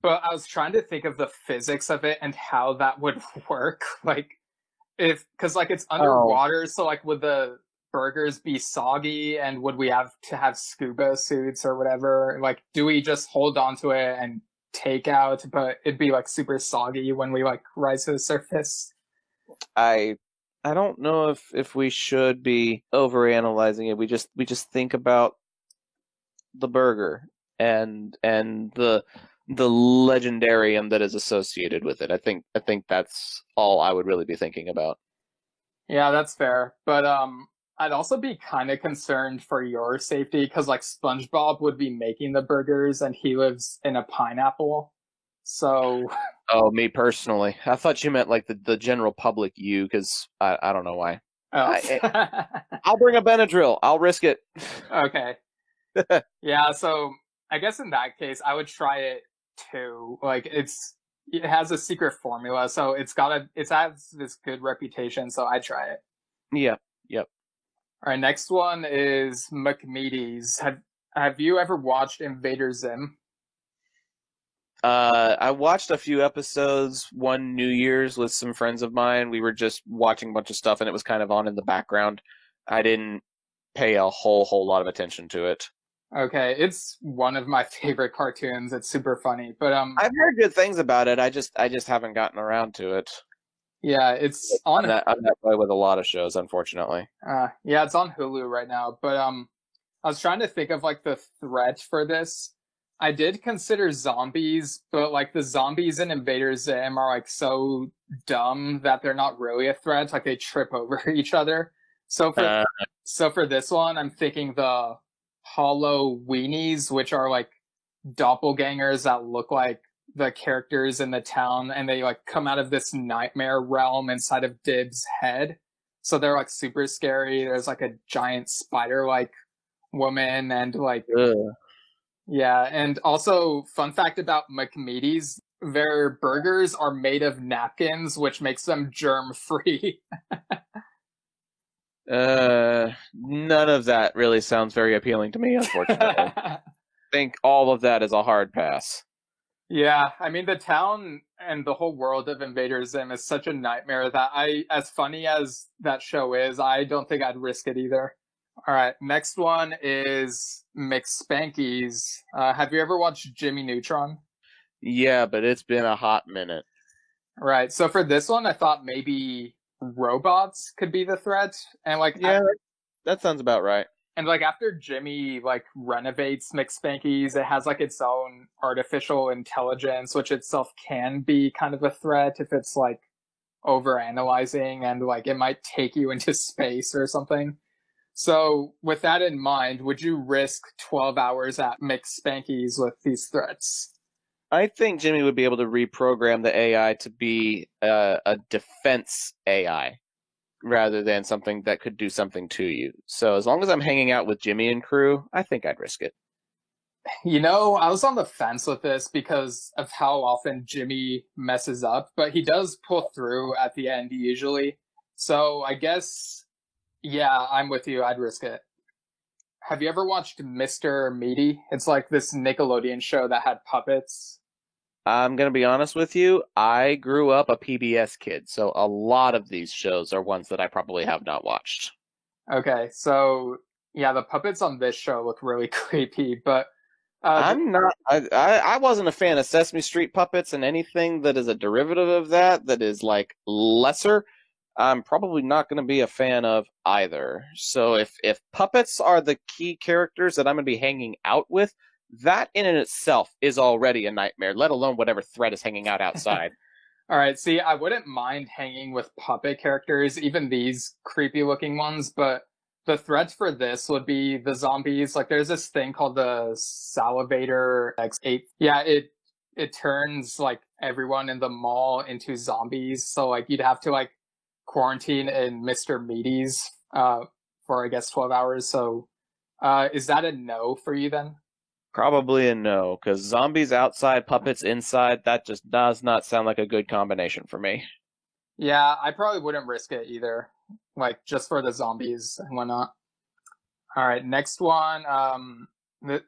but I was trying to think of the physics of it and how that would work. Like, because like it's underwater, so like would the burgers be soggy, and would we have to have scuba suits or whatever? Like, do we just hold on to it and take out, but it'd be like super soggy when we like rise to the surface? I don't know if we should be overanalyzing it. We just think about the burger and the legendarium that is associated with it. I think that's all I would really be thinking about. Yeah, that's fair. But I'd also be kind of concerned for your safety because like SpongeBob would be making the burgers and he lives in a pineapple. So Oh, me personally. I thought you meant like the general public you, because I don't know why. I'll bring a Benadryl. I'll risk it. Okay. Yeah, so I guess in that case, I would try it too. Like, it has a secret formula, so it has this good reputation, so I'd try it. Yep. All right, next one is McMeaties. Have you ever watched Invader Zim? I watched a few episodes one New Year's with some friends of mine. We were just watching a bunch of stuff, and it was kind of on in the background. I didn't pay a whole lot of attention to it. Okay, it's one of my favorite cartoons. It's super funny, but I've heard good things about it. I just haven't gotten around to it. Yeah, it's on. I'm that way with a lot of shows, unfortunately. Yeah, it's on Hulu right now. But I was trying to think of like the threat for this. I did consider zombies, but like the zombies in Invader Zim are like so dumb that they're not really a threat. Like they trip over each other. So for this one, I'm thinking the Hollow Weenies, which are like doppelgangers that look like the characters in the town, and they like come out of this nightmare realm inside of Dib's head. So they're like super scary. There's like a giant spider-like woman and like yeah, and also fun fact about McMeaties, their burgers are made of napkins, which makes them germ-free. None of that really sounds very appealing to me, unfortunately. I think all of that is a hard pass. Yeah, I mean, the town and the whole world of Invader Zim is such a nightmare that as funny as that show is, I don't think I'd risk it either. All right, next one is McSpankies. Have you ever watched Jimmy Neutron? Yeah, but it's been a hot minute. Right. So for this one, I thought maybe robots could be the threat, and like Yeah, that sounds about right. and like after Jimmy like renovates McSpanky's, it has like its own artificial intelligence, which itself can be kind of a threat if it's like over analyzing and like it might take you into space or something. So with that in mind, would you risk 12 hours at McSpanky's with these threats? I think Jimmy would be able to reprogram the AI to be a defense AI rather than something that could do something to you. So as long as I'm hanging out with Jimmy and crew, I think I'd risk it. You know, I was on the fence with this because of how often Jimmy messes up, but he does pull through at the end usually. So I guess, yeah, I'm with you. I'd risk it. Have you ever watched Mr. Meaty? It's like this Nickelodeon show that had puppets. I'm going to be honest with you. I grew up a PBS kid, so a lot of these shows are ones that I probably have not watched. Okay, so yeah, the puppets on this show look really creepy, but I'm not. I wasn't a fan of Sesame Street puppets, and anything that is a derivative of that is like lesser, I'm probably not going to be a fan of either. So if puppets are the key characters that I'm going to be hanging out with, that in and itself is already a nightmare, let alone whatever threat is hanging out outside. all right, see, I wouldn't mind hanging with puppet characters, even these creepy looking ones, but the threat for this would be the zombies. Like there's this thing called the Salivator X8. Yeah, it turns like everyone in the mall into zombies. So like you'd have to like quarantine in Mr. Meaty's for I guess 12 hours. So is that a no for you then? Probably a no, because zombies outside, puppets inside, that just does not sound like a good combination for me. Yeah, I probably wouldn't risk it either. Like just for the zombies and whatnot. All right, next one.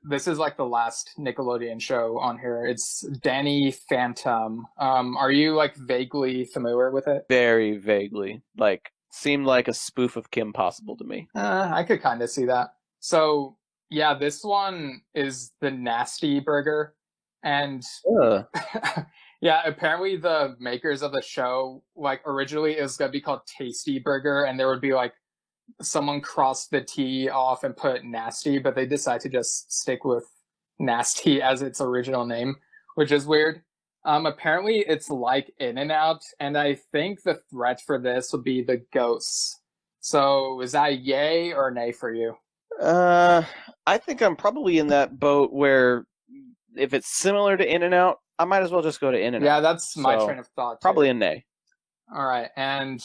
This is like the last Nickelodeon show on here. It's Danny Phantom. Are you like vaguely familiar with it? Very vaguely. Like, seemed like a spoof of Kim Possible to me. I could kind of see that. So yeah, this one is the Nasty Burger, and yeah, apparently the makers of the show, like originally it was gonna be called Tasty Burger, and there would be like someone crossed the T off and put Nasty, but they decided to just stick with Nasty as its original name, which is weird. Apparently it's like In-N-Out, and I think the threat for this would be the ghosts. So is that yay or nay for you? I think I'm probably in that boat where if it's similar to In-N-Out, I might as well just go to In-N-Out. Yeah, that's my train of thought, too. Probably a nay. All right, and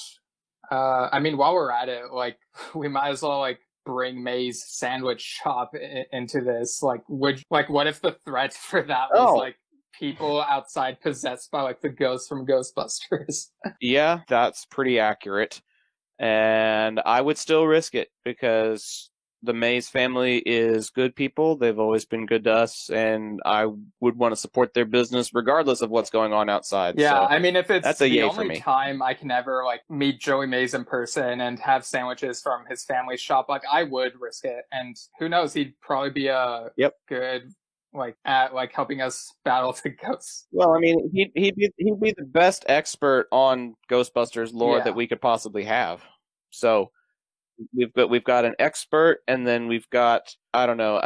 I mean, while we're at it, like, we might as well, like, bring May's sandwich shop into this. Like, what if the threat for that was, like, people outside possessed by, like, the ghosts from Ghostbusters? Yeah, that's pretty accurate. And I would still risk it because the Mays family is good people. They've always been good to us, and I would want to support their business regardless of what's going on outside. Yeah, so I mean, if it's that's a the yay only for me. time I can ever like meet Joey Mays in person and have sandwiches from his family shop, like I would risk it. And who knows, he'd probably be a good like at like helping us battle the ghosts. Well, I mean, he'd be the best expert on Ghostbusters lore that we could possibly have. So we've got an expert, and then we've got, I don't know,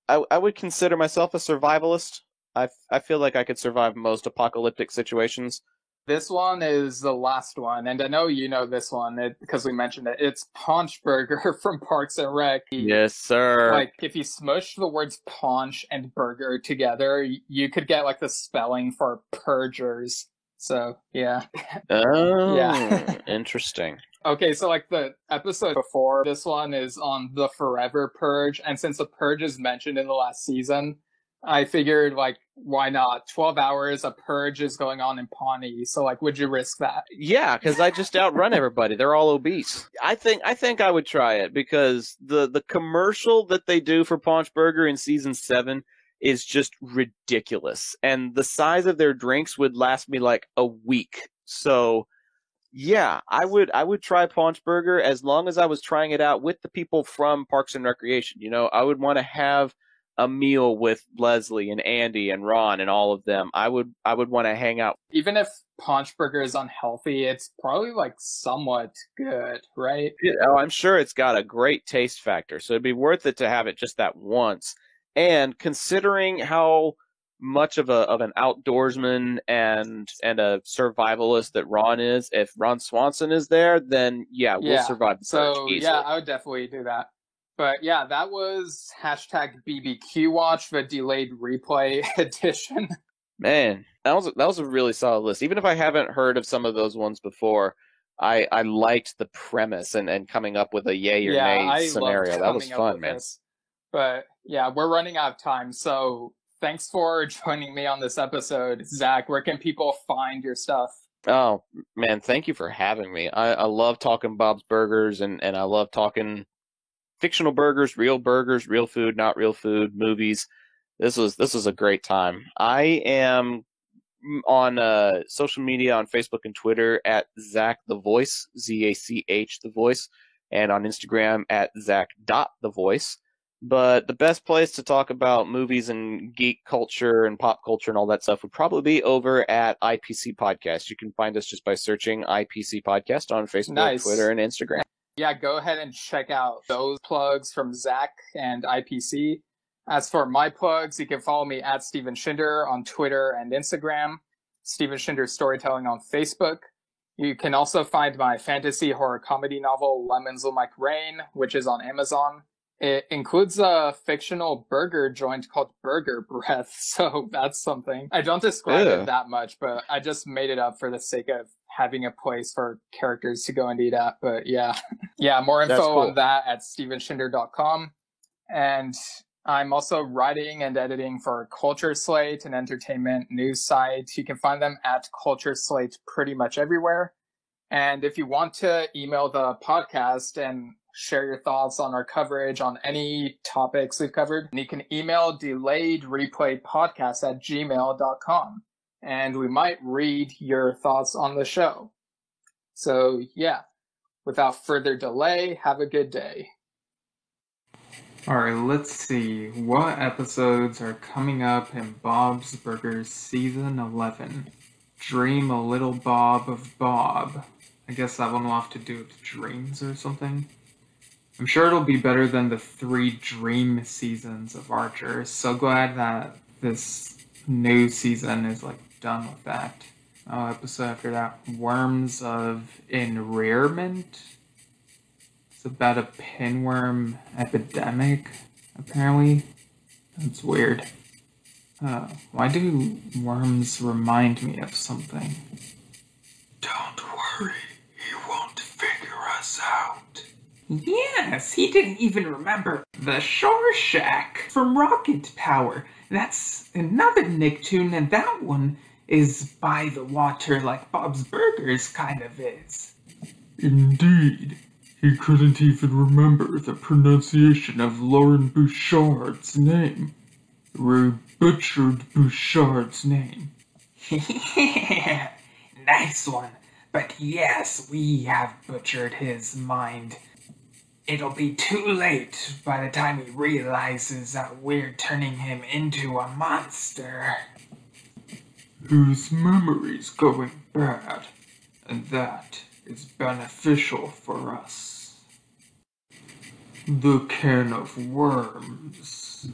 I would consider myself a survivalist. I feel like I could survive most apocalyptic situations. This one is the last one, and I know you know this one because we mentioned it. It's Paunch Burger from Parks and Rec. Yes, sir. Like, if you smush the words paunch and burger together, you could get, like, the spelling for purgers. So, yeah. Oh, yeah. Interesting. Okay, so like the episode before this one is on the Forever Purge, and since the Purge is mentioned in the last season, I figured like why not? 12 hours, a purge is going on in Pawnee, so like would you risk that? Yeah, because I just outrun everybody. They're all obese. I think I would try it because the commercial that they do for Paunch Burger in season 7 is just ridiculous, and the size of their drinks would last me like a week. So yeah, I would try Paunch Burger as long as I was trying it out with the people from Parks and Recreation. You know, I would want to have a meal with Leslie and Andy and Ron and all of them, I would want to hang out. Even if Paunch Burger is unhealthy, it's probably like somewhat good, right? I'm sure it's got a great taste factor, so it'd be worth it to have it just that once. And considering how much of an outdoorsman and a survivalist that Ron is, if Ron Swanson is there, then we'll survive the search easily. Yeah, I would definitely do that. But yeah, that was hashtag BBQ Watch, the delayed replay edition. Man, that was a really solid list. Even if I haven't heard of some of those ones before, I liked the premise and coming up with a yay or nay scenario. That was fun, man. But yeah, we're running out of time. So thanks for joining me on this episode. Zach, where can people find your stuff? Oh, man, thank you for having me. I love talking Bob's Burgers, and I love talking fictional burgers, real food, not real food, movies. This was a great time. I am on social media on Facebook and Twitter at Zach the Voice, ZACH the Voice, and on Instagram at Zach.thevoice. But the best place to talk about movies and geek culture and pop culture and all that stuff would probably be over at IPC Podcast. You can find us just by searching IPC Podcast on Facebook, Twitter, and Instagram. Yeah, go ahead and check out those plugs from Zach and IPC. As for my plugs, you can follow me at Steven Schinder on Twitter and Instagram, Steven Schinder Storytelling on Facebook. You can also find my fantasy horror comedy novel, Lemons Will Make Rain, which is on Amazon. It includes a fictional burger joint called Burger Breath, so that's something. I don't describe it that much, but I just made it up for the sake of having a place for characters to go and eat at. But yeah, more info on that at stevenschinder.com. And I'm also writing and editing for Culture Slate, an entertainment news site. You can find them at Culture Slate pretty much everywhere. And if you want to email the podcast and share your thoughts on our coverage on any topics we've covered, you can email delayedreplaypodcast@gmail.com. And we might read your thoughts on the show. So yeah, without further delay, have a good day. Alright, let's see. What episodes are coming up in Bob's Burgers Season 11? Dream a Little Bob of Bob. I guess that one will have to do with dreams or something. I'm sure it'll be better than the 3 dream seasons of Archer. So glad that this new season is done with that. Episode after that, Worms of Enrearment. It's about a pinworm epidemic, apparently. That's weird. Why do worms remind me of something? Don't worry, he won't figure us out. Yes, he didn't even remember the Shore Shack from Rocket Power. That's another Nicktoon, and that one is by the water like Bob's Burgers kind of is. Indeed. He couldn't even remember the pronunciation of Lauren Bouchard's name. We butchered Bouchard's name. Nice one. But yes, we have butchered his mind. It'll be too late by the time he realizes that we're turning him into a monster. His memory's going bad, and that is beneficial for us. The can of worms.